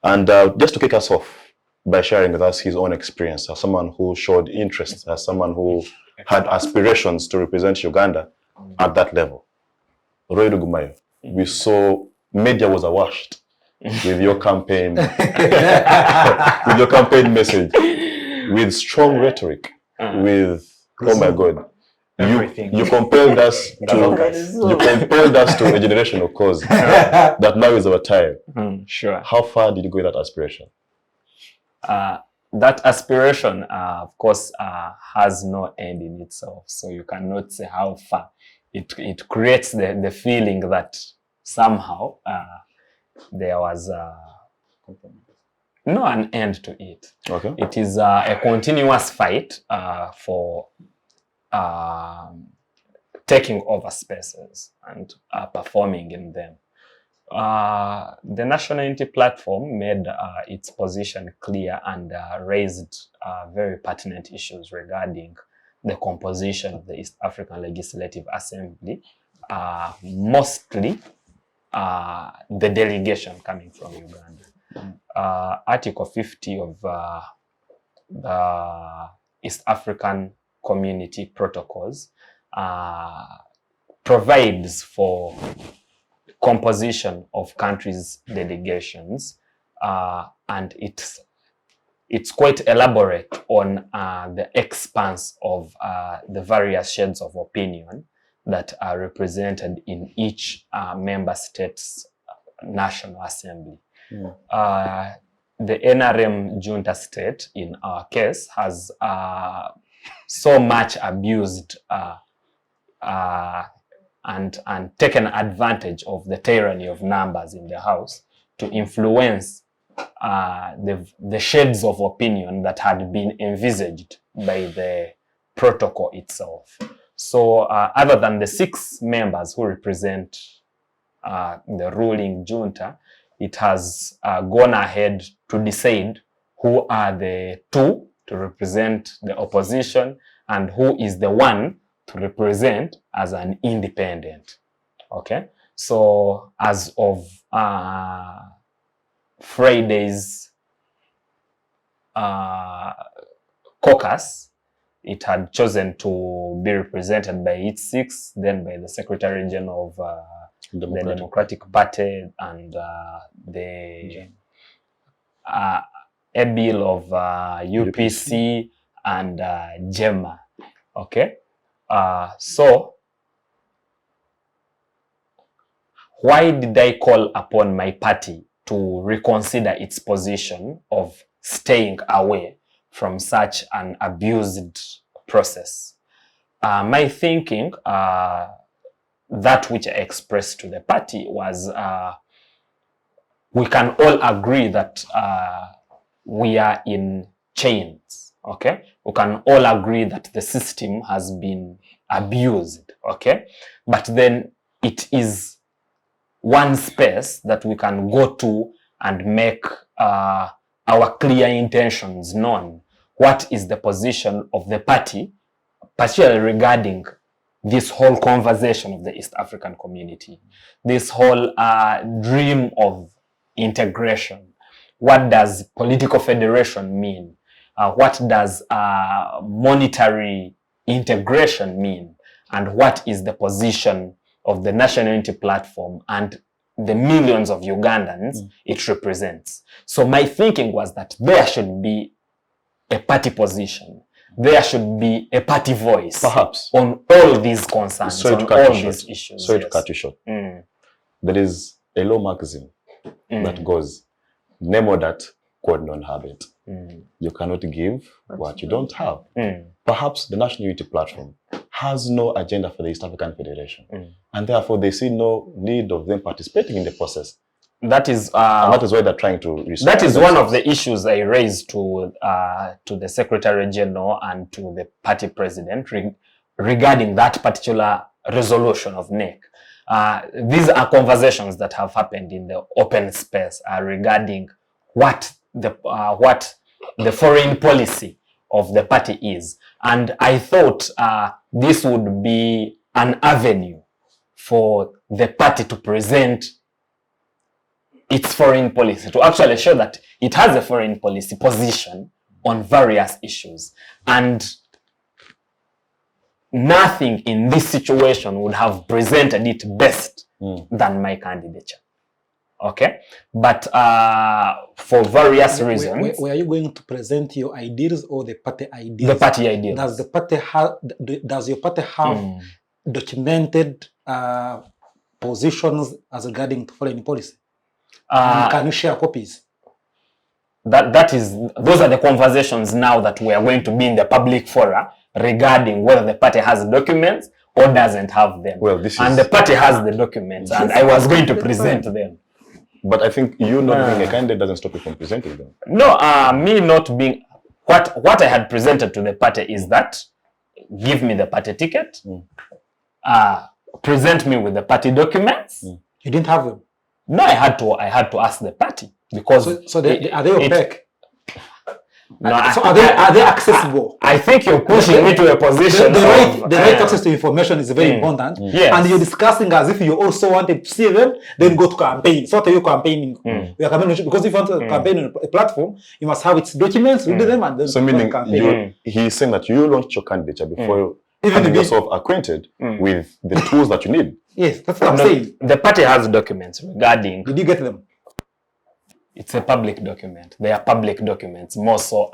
and just to kick us off by sharing with us his own experience as someone who showed interest, as someone who had aspirations to represent Uganda at that level. Roy Rugumayo, we saw media was awash with your campaign, with your campaign message, with strong rhetoric, with, oh my God, you compelled us to a generational cause that now is our time. Sure. How far did you go with that aspiration? That aspiration, of course, has no end in itself. So you cannot say how far. It creates the feeling that somehow there was no an end to it. Okay. It is a continuous fight for taking over spaces and performing in them. The National Unity Platform made its position clear and raised very pertinent issues regarding the composition of the East African Legislative Assembly, mostly the delegation coming from Uganda. Article 50 of the East African Community Protocols provides for composition of countries' delegations, and it's quite elaborate on the expanse of the various shades of opinion that are represented in each member state's National Assembly. The NRM junta state, in our case, has so much abused and taken advantage of the tyranny of numbers in the House to influence the shades of opinion that had been envisaged by the protocol itself. So other than the 6 members who represent the ruling junta, it has gone ahead to decide who are the 2 to represent the opposition and who is the 1 to represent as an independent. Okay, so as of Friday's caucus, it had chosen to be represented by its 6, then by the Secretary General of the Democratic Party and the EBIL of UPC and GEMA. Okay. So, why did I call upon my party to reconsider its position of staying away from such an abused process? My thinking, that which I expressed to the party, was we can all agree that we are in chains. Okay, we can all agree that the system has been abused. Okay, but then it is one space that we can go to and make our clear intentions known. What is the position of the party, particularly regarding this whole conversation of the East African community, this whole dream of integration? What does political federation mean? What does monetary integration mean? And what is the position of the National Unity Platform and the millions of Ugandans it represents? So my thinking was that there should be a party position. There should be a party voice, Perhaps, on all these concerns, on all these issues. Sorry to cut you short. There is a law magazine that goes, nemo dat, quod non habet. You cannot give what you don't have. Perhaps the National Unity Platform has no agenda for the East African Federation, and therefore they see no need of them participating in the process. That is and that is why they're trying to restore that is themselves. one of the issues I raised to the Secretary General and to the party president regarding that particular resolution of NEC. These are conversations that have happened in the open space regarding what the foreign policy of the party is, and I thought this would be an avenue for the party to present its foreign policy, to actually show that it has a foreign policy position on various issues. And nothing in this situation would have presented it best than my candidature. Okay? But for various reasons... Were you going to present your ideas or the party ideas? The party ideas. Does your party have documented positions as regarding to foreign policy? Can you share copies? Those are the conversations now that we are going to be in the public fora regarding whether the party has documents or doesn't have them. Well, and the party has the documents, and I was going to present them. But I think you not being a candidate doesn't stop you from presenting them. No, me not being... What I had presented to the party is that give me the party ticket, present me with the party documents. You didn't have them? No, I had to ask the party because are they opaque? No, so are they accessible? I think you're pushing me to a position. The right access to information is very important. Yes. And you're discussing as if you also wanted to see them, then go to campaign. So what are you campaigning? We are campaigning because if you want to campaign on a platform, you must have its documents, read them, and then so meaning campaign. He's saying that you launched your candidature before having yourself acquainted with the tools that you need. Yes, that's what I'm saying. The party has documents regarding... Did you get them? It's a public document. They are public documents. More so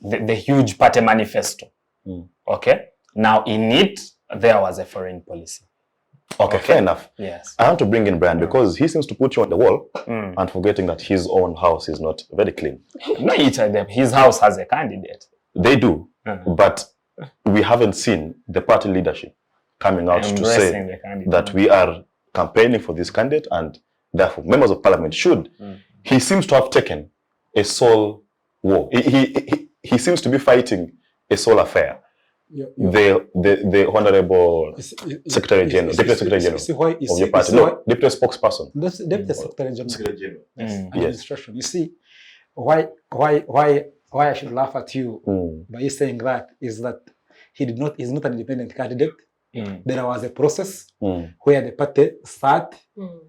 the huge party manifesto. Okay? Now in it, there was a foreign policy. Okay, fair enough. Yes. I want to bring in Brian because he seems to put you on the wall and forgetting that his own house is not very clean. No, his house has a candidate. They do, but we haven't seen the party leadership coming out to say that we are campaigning for this candidate and therefore members of parliament should. He seems to have taken a soul war. He seems to be fighting a soul affair. The Honorable Secretary General, Deputy Secretary General of your party. No, Deputy Spokesperson. That's Deputy Secretary General. Administration. Yes. You see, why I should laugh at you by you saying that is that he's not an independent candidate. There was a process where the party sat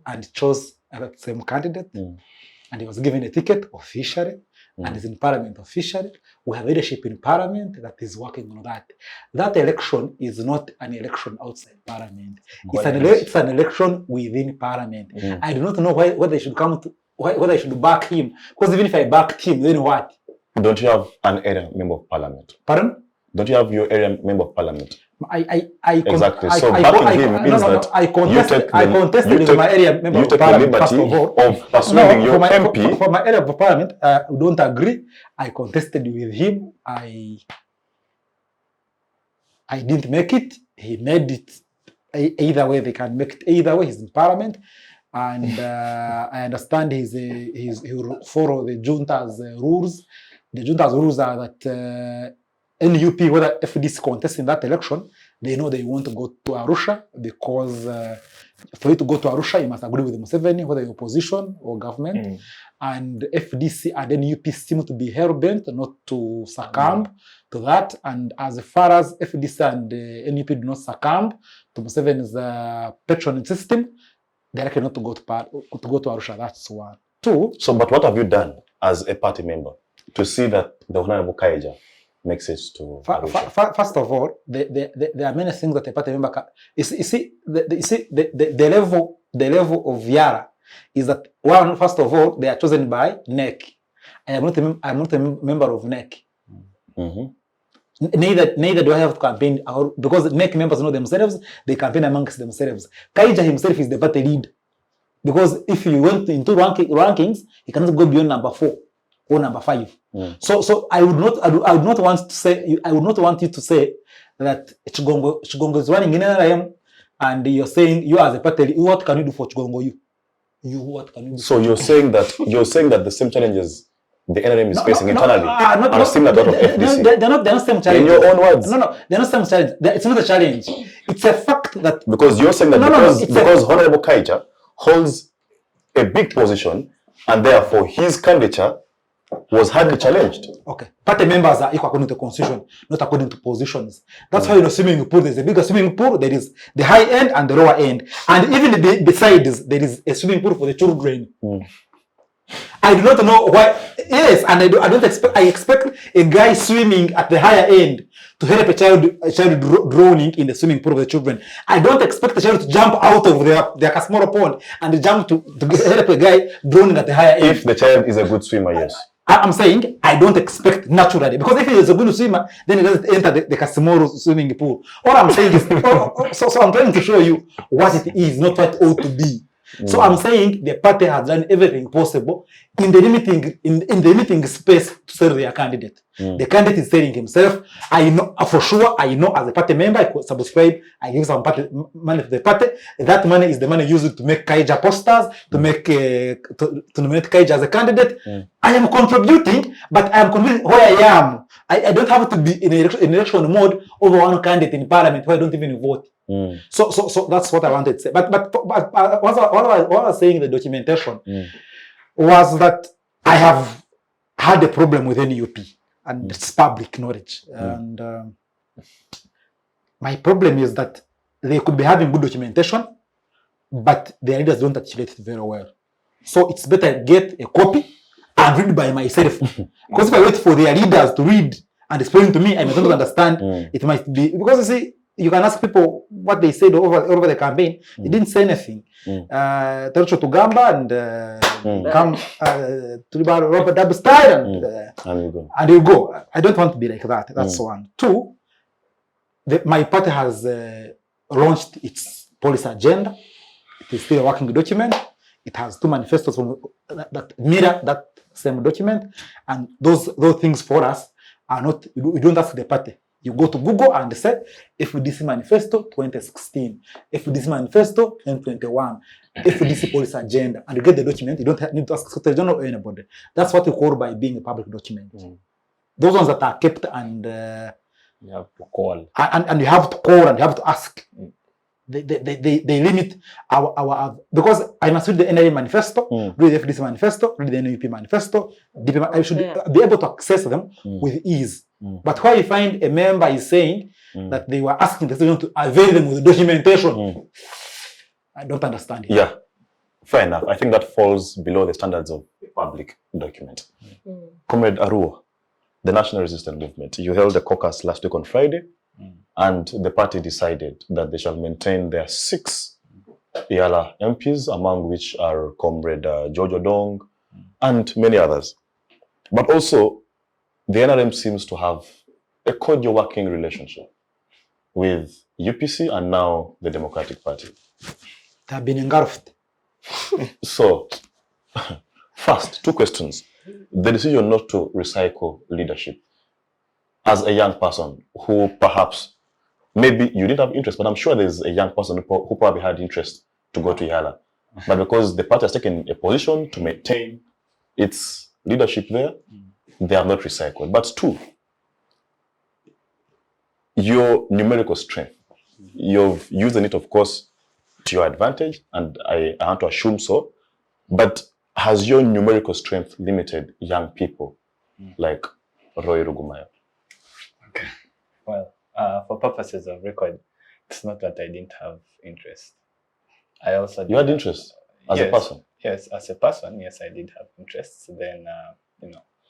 and chose that same candidate, and he was given a ticket officially, and is in parliament officially. We have leadership in parliament that is working on that. That election is not an election outside parliament. It's an election within parliament. I do not know whether I should whether I should back him, because even if I backed him, then what? Don't you have an area member of parliament? Pardon? Don't you have your area member of parliament? Exactly. So backing him means that I contested with my area member of parliament. First of all, of persuading your MP. For my area of parliament, we don't agree. I contested with him. I didn't make it. He made it. Either way, they can make it. Either way, he's in parliament, and I understand he will follow the junta's rules. The junta's rules are that NUP, whether FDC contests in that election, They know they want to go to Arusha because for you to go to Arusha, you must agree with Museveni, whether you're opposition or government. And FDC and NUP seem to be hell-bent not to succumb to that. And as far as FDC and NUP do not succumb to Museveni's patronage system, they're likely not to go to Arusha. That's one. Two. So, but what have you done as a party member to see that the Honorable Kaija makes it to Arusha? First of all, there are many things that a party member can. You see, the level of EALA is that one. First of all, they are chosen by NEC. I'm not a member of NEC. Neither do I have to campaign because NEC members know themselves. They campaign amongst themselves. Kaija himself is the party lead because if you went into rankings, he cannot go beyond number 4 or number 5. So I would not want to say. I would not want you to say that Chigongo is running in NRM, and you're saying you as a party, what can you do for Chigongo? What can you do? So you're saying that the same challenges the NRM is facing internally are similar to that of FDC. They're not same challenge. In your own words. No, they're not same challenge. It's not a challenge. It's a fact that because you're saying that because Honorable Kaija holds a big position and therefore his candidature was hardly challenged. Okay. Party members are equal according to the constitution, not according to positions. That's why in a swimming pool, there's a bigger swimming pool, there is the high end and the lower end. And even besides, there is a swimming pool for the children. I do not know why. Yes, and I expect a guy swimming at the higher end to help a child drowning in the swimming pool of the children. I don't expect the child to jump out of their smaller pond and jump to help a guy drowning at the higher end. If the child is a good swimmer, yes. I'm saying I don't expect naturally, because if he is a good swimmer, then he doesn't enter the Casimoro swimming pool. All I'm saying is, so I'm trying to show you what it is, not what it ought to be. So I'm saying the party has done everything possible in the limiting space to serve their candidate. The candidate is selling himself. I know for sure. I know as a party member, I could subscribe. I give some money to the party. That money is the money used to make Kaija posters, to make to nominate Kaija as a candidate. I am contributing, but I am convinced where I am. I don't have to be in election mode over one candidate in parliament where I don't even vote. So that's what I wanted to say. But what I was saying in the documentation was that I have had a problem with NUP, and it's public knowledge. And my problem is that they could be having good documentation, but their leaders don't articulate it very well. So it's better get a copy and read by myself. Because if I wait for their leaders to read and explain to me, I might not understand. It might be because you see, you can ask people what they said over the campaign. They didn't say anything. Tercho Tugamba and come to Robert Dabstein and you go. I don't want to be like that. That's one. Two, my party has launched its policy agenda. It is still a working document. It has 2 manifestos that mirror that same document. And those things for us are not, we don't ask the party. You go to Google and say, FDC Manifesto 2016, FDC Manifesto 2021, FDC Policy Agenda, and you get the document. You don't need to ask Secretary General or anybody. That's what you call by being a public document. Those ones that are kept and you have to call. And you have to call and you have to ask. They limit our because I must read the NRA manifesto, read the FDC manifesto, read the NUP manifesto. I should be able to access them with ease. But where you find a member is saying that they were asking the student to avail them with the documentation, I don't understand it. Yeah, fair enough. I think that falls below the standards of a public document. Comrade Aruho, the National Resistance Movement, you held a caucus last week on Friday, and the party decided that they shall maintain their 6 EALA MPs, among which are Comrade George Odong and many others. But also, the NRM seems to have a cordial working relationship with UPC and now the Democratic Party. They have been engulfed. So, first, 2 questions. The decision not to recycle leadership as a young person who perhaps, maybe you didn't have interest, but I'm sure there's a young person who probably had interest to go to EALA. But because the party has taken a position to maintain its leadership there, they have not recycled. But 2, your numerical strength You've using it, of course, to your advantage, and I want to assume so. But has your numerical strength limited young people like Roy Rugumayo? Okay. Well, for purposes of record, it's not that I didn't have interest. I also You had interest as a person? Yes, as a person, yes, I did have interest. Then,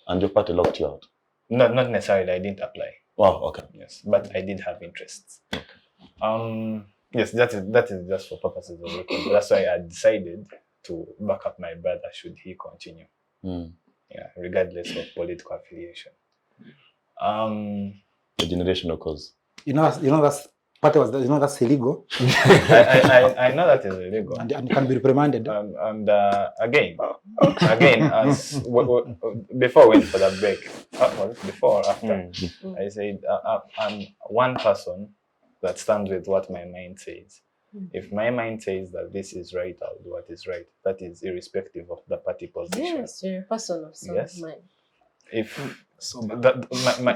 And your party locked you out? Not necessarily, I didn't apply. Wow, okay. Yes, but I did have interests. Yes, that is just for purposes of record. That's why I decided to back up my brother should he continue. Yeah, regardless of political affiliation. The generational cause. That's party was that's illegal. I know that is illegal. And can be reprimanded. Again, as before we went for that break, before or after, I said I'm one person that stands with what my mind says. If my mind says that this is right, I'll do what is right. That is irrespective of the party position. Yes, you're a person of sound mind. If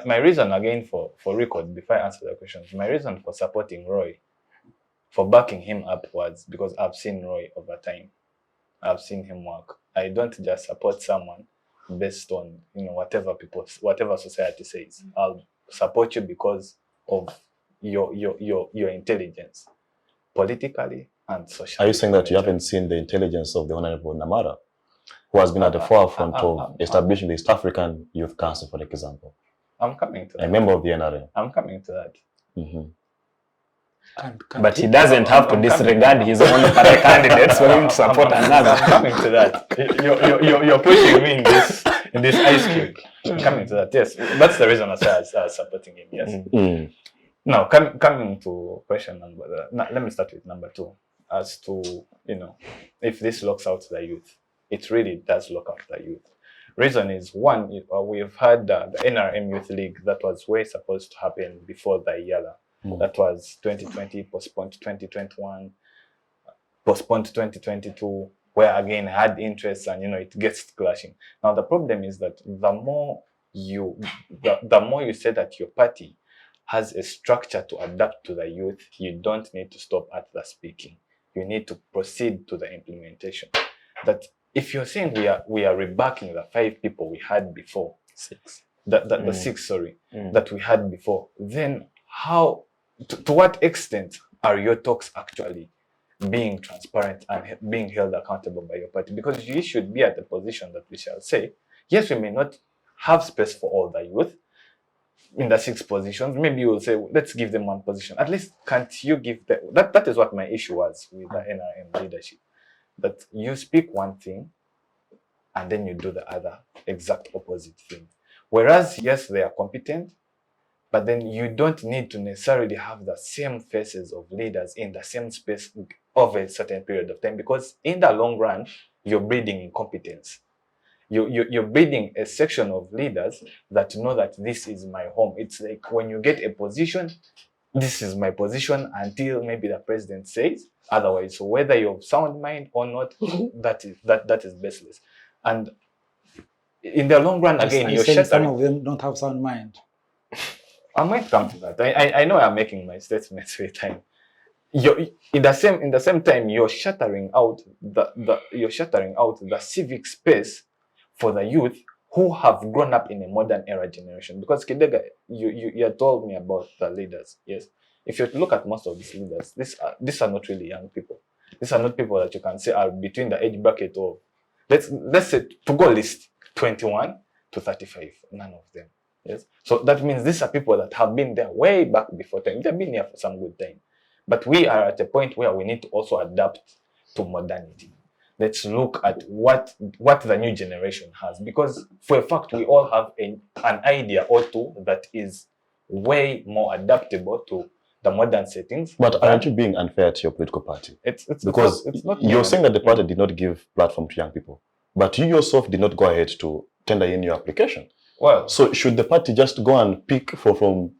my reason again for record, before I answer the question, my reason for supporting Roy, for backing him up was because I've seen Roy over time. I've seen him work. I don't just support someone based on whatever society says. I'll support you because of your intelligence, politically and socially. Are you saying that you haven't seen the intelligence of the Honorable Namara, who has been at the forefront of establishing the East African Youth Council, for example? I'm coming to that. A member of the NRM. I'm coming to that. But he doesn't have to disregard his own party candidates for him to support another. I'm coming to that. You're pushing me in this ice cube. I'm coming to that. Yes, that's the reason I was supporting him. Yes. Now, coming to question let me start with number 2. As to if this locks out the youth, it really does lock out the youth. Reason is, one, we've had the NRM Youth League that was supposed to happen before the EALA. That was 2020, postponed to 2021, postponed to 2022, where again I had interest and it gets clashing. Now the problem is that the more you say that your party has a structure to adapt to the youth, you don't need to stop at the speaking. You need to proceed to the implementation. That if you're saying we are rebacking the 5 people we had before, 6, the 6, that we had before, then how, to what extent are your talks actually being transparent and being held accountable by your party? Because you should be at a position that we shall say, yes, we may not have space for all the youth in the 6 positions. Maybe you will say, let's give them 1 position. At least, can't you give them that is what my issue was with the NRM leadership. That you speak one thing and then you do the other exact opposite thing. Whereas, yes, they are competent, but then you don't need to necessarily have the same faces of leaders in the same space over a certain period of time, because in the long run, you're breeding incompetence. You're breeding a section of leaders that know that this is my home. It's like when you get a position, this is my position until maybe the president says otherwise. So whether you have sound mind or not, that is baseless. And in the long run, again, you're shattering. Some of them don't have sound mind. I might come to that. I know I'm making my statements with time. In the same time, you're shattering out the civic space for the youth who have grown up in a modern era generation. Because Kidega, you told me about the leaders. Yes, if you look at most of these leaders, these are not really young people. These are not people that you can say are between the age bracket of, let's say, to go list 21 to 35. None of them. Yes, so that means these are people that have been there way back before time. They've been here for some good time. But we are at a point where we need to also adapt to modernity. Let's look at what the new generation has, because for a fact we all have an idea or two that is way more adaptable to the modern settings. But aren't you being unfair to your political party? Because it's not you're saying that the party did not give platform to young people, but you yourself did not go ahead to tender in your application. Well, so should the party just go and pick from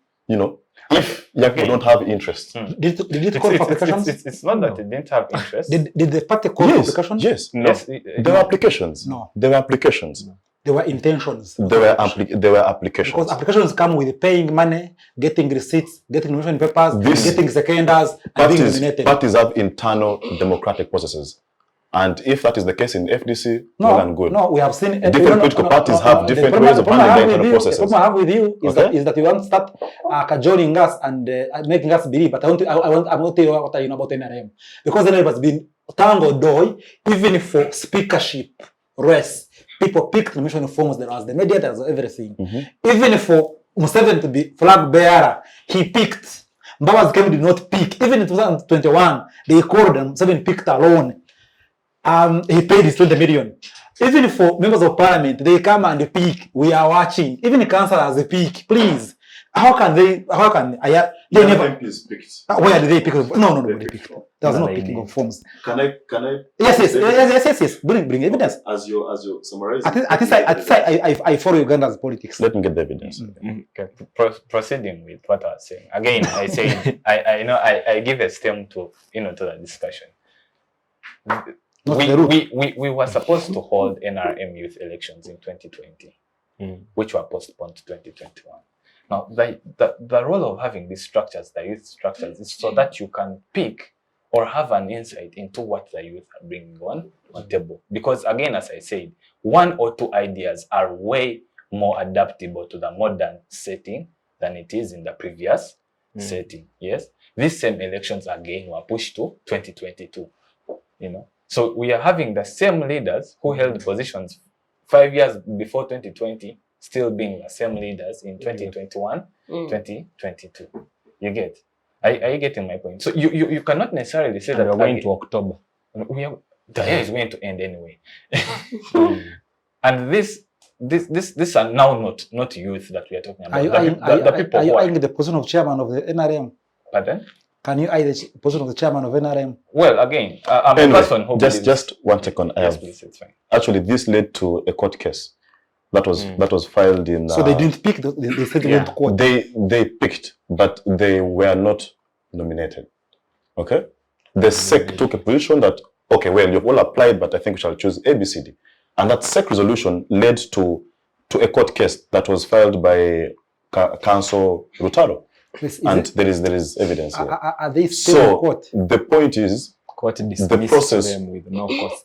if young people don't have interest? Did it call for applications? It's not that it didn't have interest. Did the party call for applications? Yes. No. There were applications. No. There were applications. There were intentions. There were applications. Because applications come with paying money, getting receipts, getting nomination papers, getting seconders, and being nominated. Parties have internal democratic processes. And if that is the case in FDC, well and good. No, we have seen different political parties have different ways of handling the internal processes. The problem I have with you is that you want to start cajoling us and making us believe. But I want to tell you what you know about NRM, because NRM has been tango doy, even for speakership race. People picked nomination forms. There was the mediators, everything. Even for Museveni to be flag bearer, he picked. Mbabazi Kemi did not pick. Even in 2021, they called him. Museveni picked alone. He paid his 20 million. Even for members of parliament, they come and pick. We are watching. Even the councillors, they pick. Please. How can they never picked. Where did they pick? No, they picked. There was no picking of forms. Can I? Yes. Bring evidence. As you summarize. I follow Uganda's politics. Let me get the evidence. Okay. Proceeding with what I was saying. Again, I say I give a stem to to the discussion. We were supposed to hold NRM youth elections in 2020, which were postponed to 2021. Now, the role of having these structures, the youth structures, is so that you can pick or have an insight into what the youth are bringing on table. Because again, as I said, one or two ideas are way more adaptable to the modern setting than it is in the previous setting. Yes, these same elections again were pushed to 2022. So we are having the same leaders who held positions 5 years before 2020, still being the same leaders in 2021, 2022. You get? Are you getting my point? So you cannot necessarily say that we're going to October. The year is going to end anyway. And these are now not youth that we are talking about. Are you eyeing the position of chairman of the NRM? Pardon? Can you eye the position of the chairman of NRM? Well, again, I'm a person who just 1 second. Yes, please, it's fine. Actually, this led to a court case that was filed in. So they didn't pick. They said they went to court. They picked, but they were not nominated. Okay, the SEC took a position that you've all applied, but I think we shall choose ABCD, and that SEC resolution led to a court case that was filed by Counsel Rutaro. And there is evidence here. Are they still in court? The point is, the process them with no cost.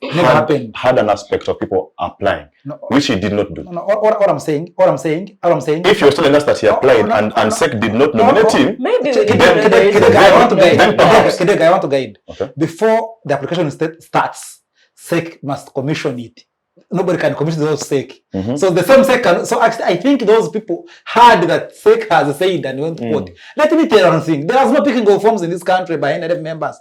had an aspect of people applying, which he did not do. What I'm saying. If you're telling us that he applied and SEC did not nominate him, maybe I want to guide. Okay. Before the application starts, SEC must commission it. Nobody can commission those SEC. So the same SEC can. So actually, I think those people heard that SEC has said and went to court. Let me tell you one thing. There was no picking of forms in this country by NRF members.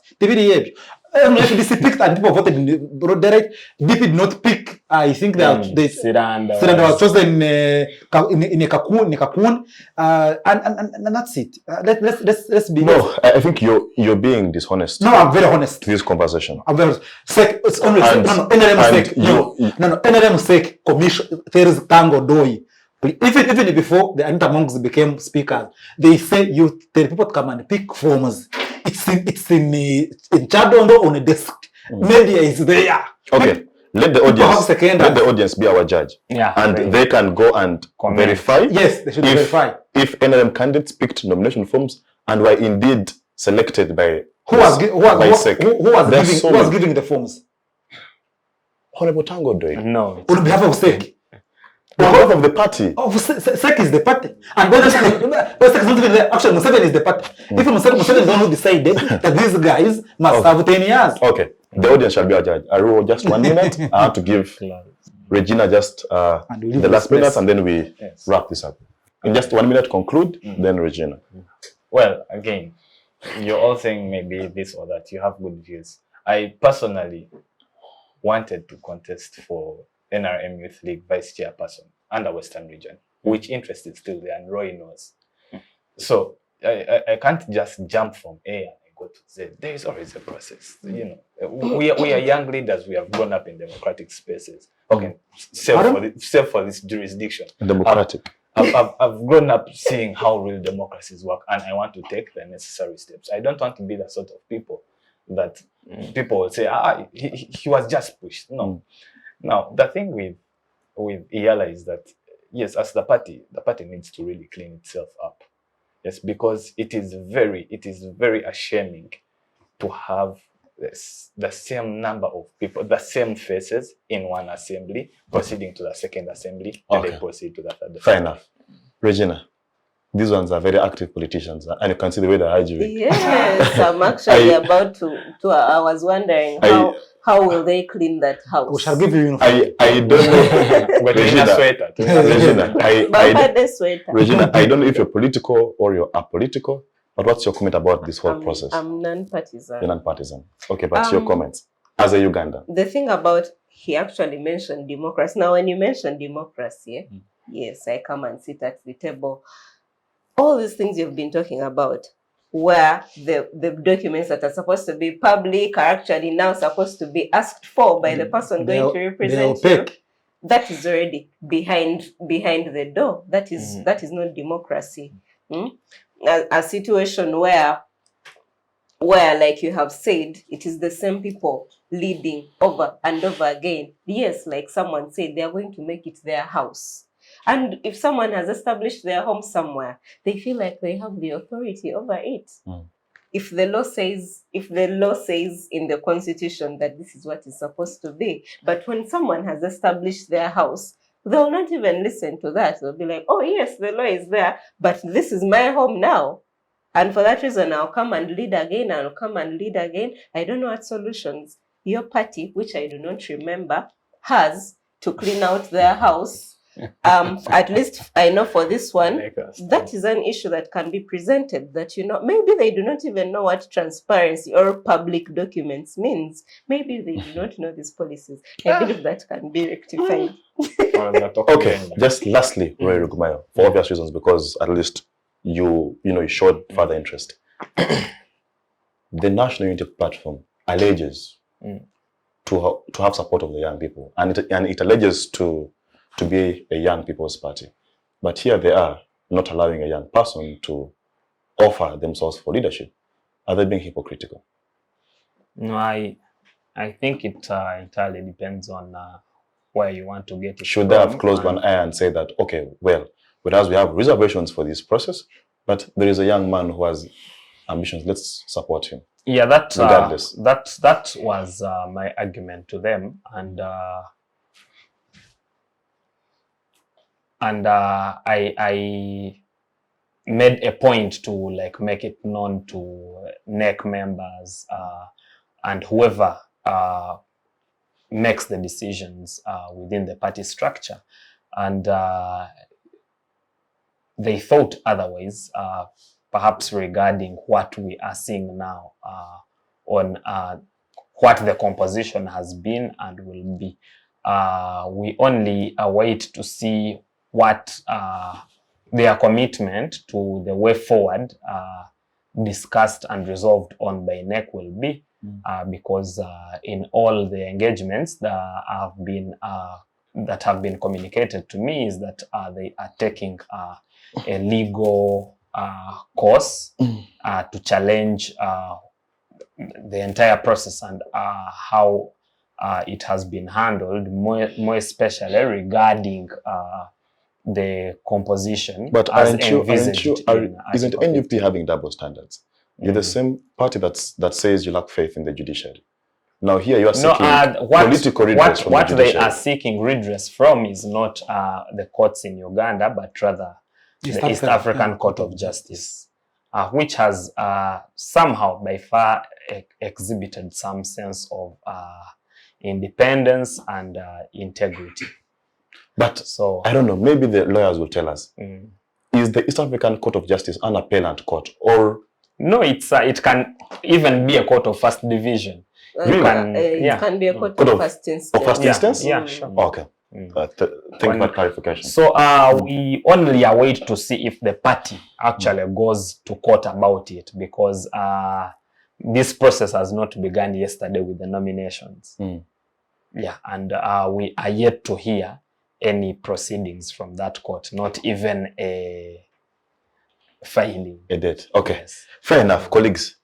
FDC picked and people voted in the direct. DP did not pick. I think that Siranda was chosen in a cocoon, and that's it. Let's be. No, I think you're being dishonest. No, I'm very honest. To this conversation. I'm very honest. SEC, it's only NRM SEC. No, NRM SEC commission. There is Tango Doi. Even before the Anita monks became speakers, they say you tell people to come and pick forms. It's in Chadondo on a desk. Media is there. Okay. Let the audience be our judge. Yeah. And they can go and verify. Yes, they should verify. If NRM candidates picked nomination forms and were indeed selected by who was giving the forms? Honorable Tango Doi. No. On behalf of SEC. On behalf of the party. SEC is the party. And when SEC is not even there, actually Museveni is the party. If Museveni is the one who decided that these guys must have 10 years. Okay. The audience shall be our judge. Aruho, just 1 minute. I have to give Regina just the last minute, and then we wrap this up. In just 1 minute, conclude, then Regina. Well, again, you're all saying maybe this or that. You have good views. I personally wanted to contest for NRM Youth League Vice Chairperson under Western Region, which interest is still there, and Roy knows. So I can't just jump from A and I go to Z. There is always a process. We are young leaders. We have grown up in democratic spaces. Okay, save for this jurisdiction. Democratic. I've grown up seeing how real democracies work, and I want to take the necessary steps. I don't want to be the sort of people that people will say, he was just pushed. No. Now, the thing with EALA is that, yes, as the party needs to really clean itself up. Yes, because it is very ashaming to have the same number of people, the same faces in one assembly, proceeding to the second assembly, and Okay. they proceed to the third. Fair enough. Regina, these ones are very active politicians, and you can see the way they're arguing. Yes, I'm actually about to. I was wondering how will they clean that house? We shall give you uniform. I don't know. Regina sweater. Regina, I don't know if you're political or you're apolitical, but what's your comment about this whole process? I'm non-partisan. You're non-partisan. Okay, but your comments as a Ugandan. The thing about, he actually mentioned democracy. Now, when you mention democracy, yes, I come and sit at the table. All these things you've been talking about, where the documents that are supposed to be public are actually now supposed to be asked for by the person going to represent you. That is already behind the door. That is not democracy. A situation where, like you have said, it is the same people leading over and over again. Yes, like someone said, they are going to make it their house. And if someone has established their home somewhere, they feel like they have the authority over it. If the law says in the constitution that this is what is supposed to be, but when someone has established their house, they'll not even listen to that. They'll be like, oh yes, the law is there, but this is my home now. And for that reason, I'll come and lead again. I don't know what solutions your party, which I do not remember, has to clean out their house. At least I know for this one, that is an issue that can be presented, that, maybe they do not even know what transparency or public documents means. Maybe they do not know these policies. I believe that can be rectified. Okay, just lastly, Rugumayo, for obvious reasons, because at least you showed further interest. The National Unity Platform alleges to have support of the young people, and it alleges to be a young people's party. But here they are not allowing a young person to offer themselves for leadership. Are they being hypocritical? No, I think it entirely depends on where you want to get it. Should they have closed one eye and say that, okay, well, whereas we have reservations for this process, but there is a young man who has ambitions, let's support him. Yeah, that regardless. That was my argument to them, and I made a point to make it known to NEC members and whoever makes the decisions within the party structure, and they thought otherwise, perhaps regarding what we are seeing now on what the composition has been and will be. We only await to see what their commitment to the way forward discussed and resolved on by NEC will be, because in all the engagements that have been communicated to me is that they are taking a legal course to challenge the entire process and how it has been handled, more especially regarding the composition. But as isn't Article NUP having double standards? You're the same party that says you lack faith in the judiciary. Now here you are seeking political redress from the judiciary. What they are seeking redress from is not the courts in Uganda, but rather the East African Court of Justice, which has somehow by far exhibited some sense of independence and integrity. But so I don't know, maybe the lawyers will tell us. Is the East African Court of Justice an appellant court, or no? It can even be a court of first division. It can be a court of first instance. Of first instance? Yeah, sure. Okay. Thank you for clarification. So we only await to see if the party actually goes to court about it, because this process has not begun yesterday with the nominations. Yeah, and we are yet to hear any proceedings from that court, not even a filing. A date. Okay. Yes. Fair enough, colleagues.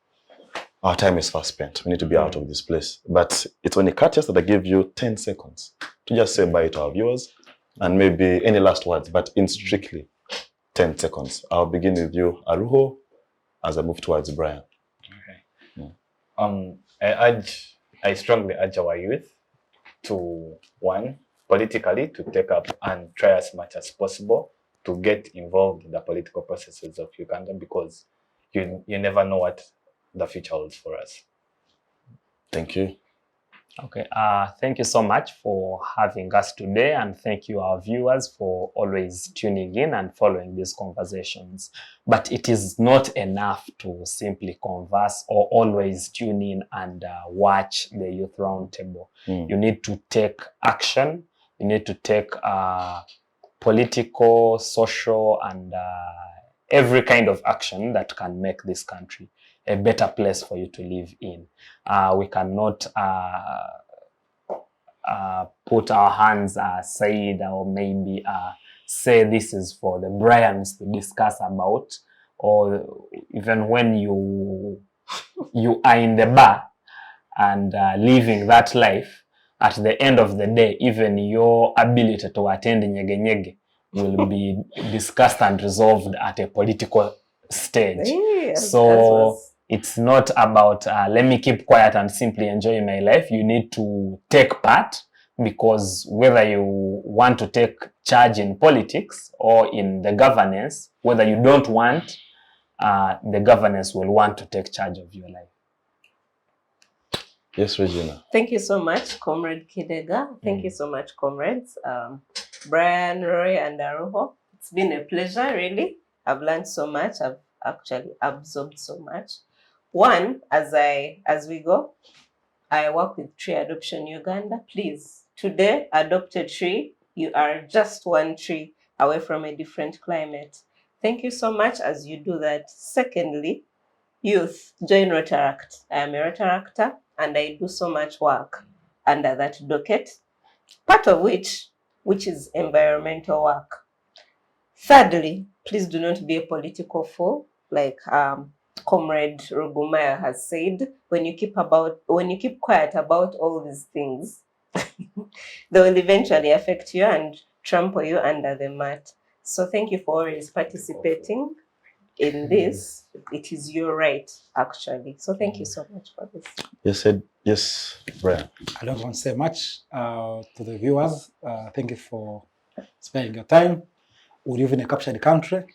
Our time is fast spent. We need to be out of this place. But it's only courteous that I give you 10 seconds to just say bye to our viewers And maybe any last words, but in strictly 10 seconds. I'll begin with you, Aruho, as I move towards Brian. I strongly urge our youth to, one, politically to take up and try as much as possible to get involved in the political processes of Uganda, because you never know what the future holds for us. Thank you. Okay, thank you so much for having us today, and thank you our viewers for always tuning in and following these conversations. But it is not enough to simply converse or always tune in and watch the Youth Roundtable. You need to take action. You need to take political, social, and every kind of action that can make this country a better place for you to live in. We cannot put our hands aside, or maybe say this is for the Bryans to discuss about, or even when you are in the bar and living that life, at the end of the day, even your ability to attend nyege nyege will be discussed and resolved at a political stage. Yes, So it's not about let me keep quiet and simply enjoy my life. You need to take part, because whether you want to take charge in politics or in the governance, whether you don't want, the governance will want to take charge of your life. Yes, Regina. Thank you so much, Comrade Kidega. Thank you so much, comrades. Brian, Roy, and Aruho. It's been a pleasure, really. I've learned so much. I've actually absorbed so much. One, as we go, I work with Tree Adoption Uganda. Please, today, adopt a tree. You are just one tree away from a different climate. Thank you so much as you do that. Secondly, youth, join Rotaract. I am a Rotaractor and I do so much work under that docket, part of which is environmental work. Thirdly, please do not be a political fool, like Comrade Rugumayo has said. When you keep quiet about all these things, they will eventually affect you and trample you under the mat. So thank you for always participating in this. It is your right, actually. So thank you so much for this. Yes, Brian. I don't want to say much to the viewers. Thank you for spending your time. We live in a captured country,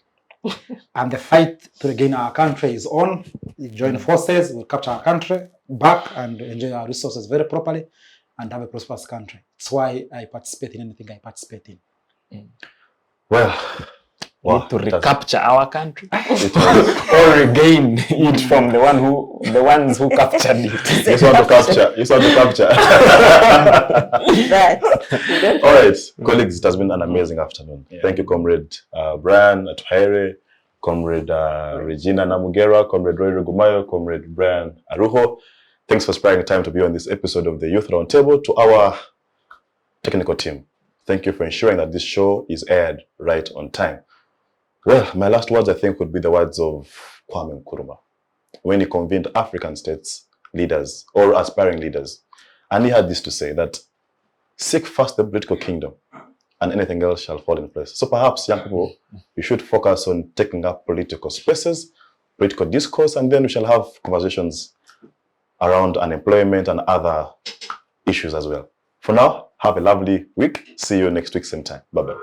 and the fight to regain our country is on. We join forces, we'll capture our country back and enjoy our resources very properly and have a prosperous country. That's why I participate in anything I participate in. Well, We need to recapture our country or regain it from the ones who captured it. You want to capture. All right, colleagues, it has been an amazing afternoon. Yeah. Thank you, Comrade Brian Atuheire, Comrade Regina Namugerwa, Comrade Roy Rugumayo, Comrade Brian Aruho. Thanks for sparing time to be on this episode of the Youth Roundtable. To our technical team, thank you for ensuring that this show is aired right on time. Well, my last words, I think, would be the words of Kwame Nkrumah when he convened African states leaders or aspiring leaders. And he had this to say, that seek first the political kingdom and anything else shall fall in place. So perhaps, young people, you should focus on taking up political spaces, political discourse, and then we shall have conversations around unemployment and other issues as well. For now, have a lovely week. See you next week, same time. Bye-bye.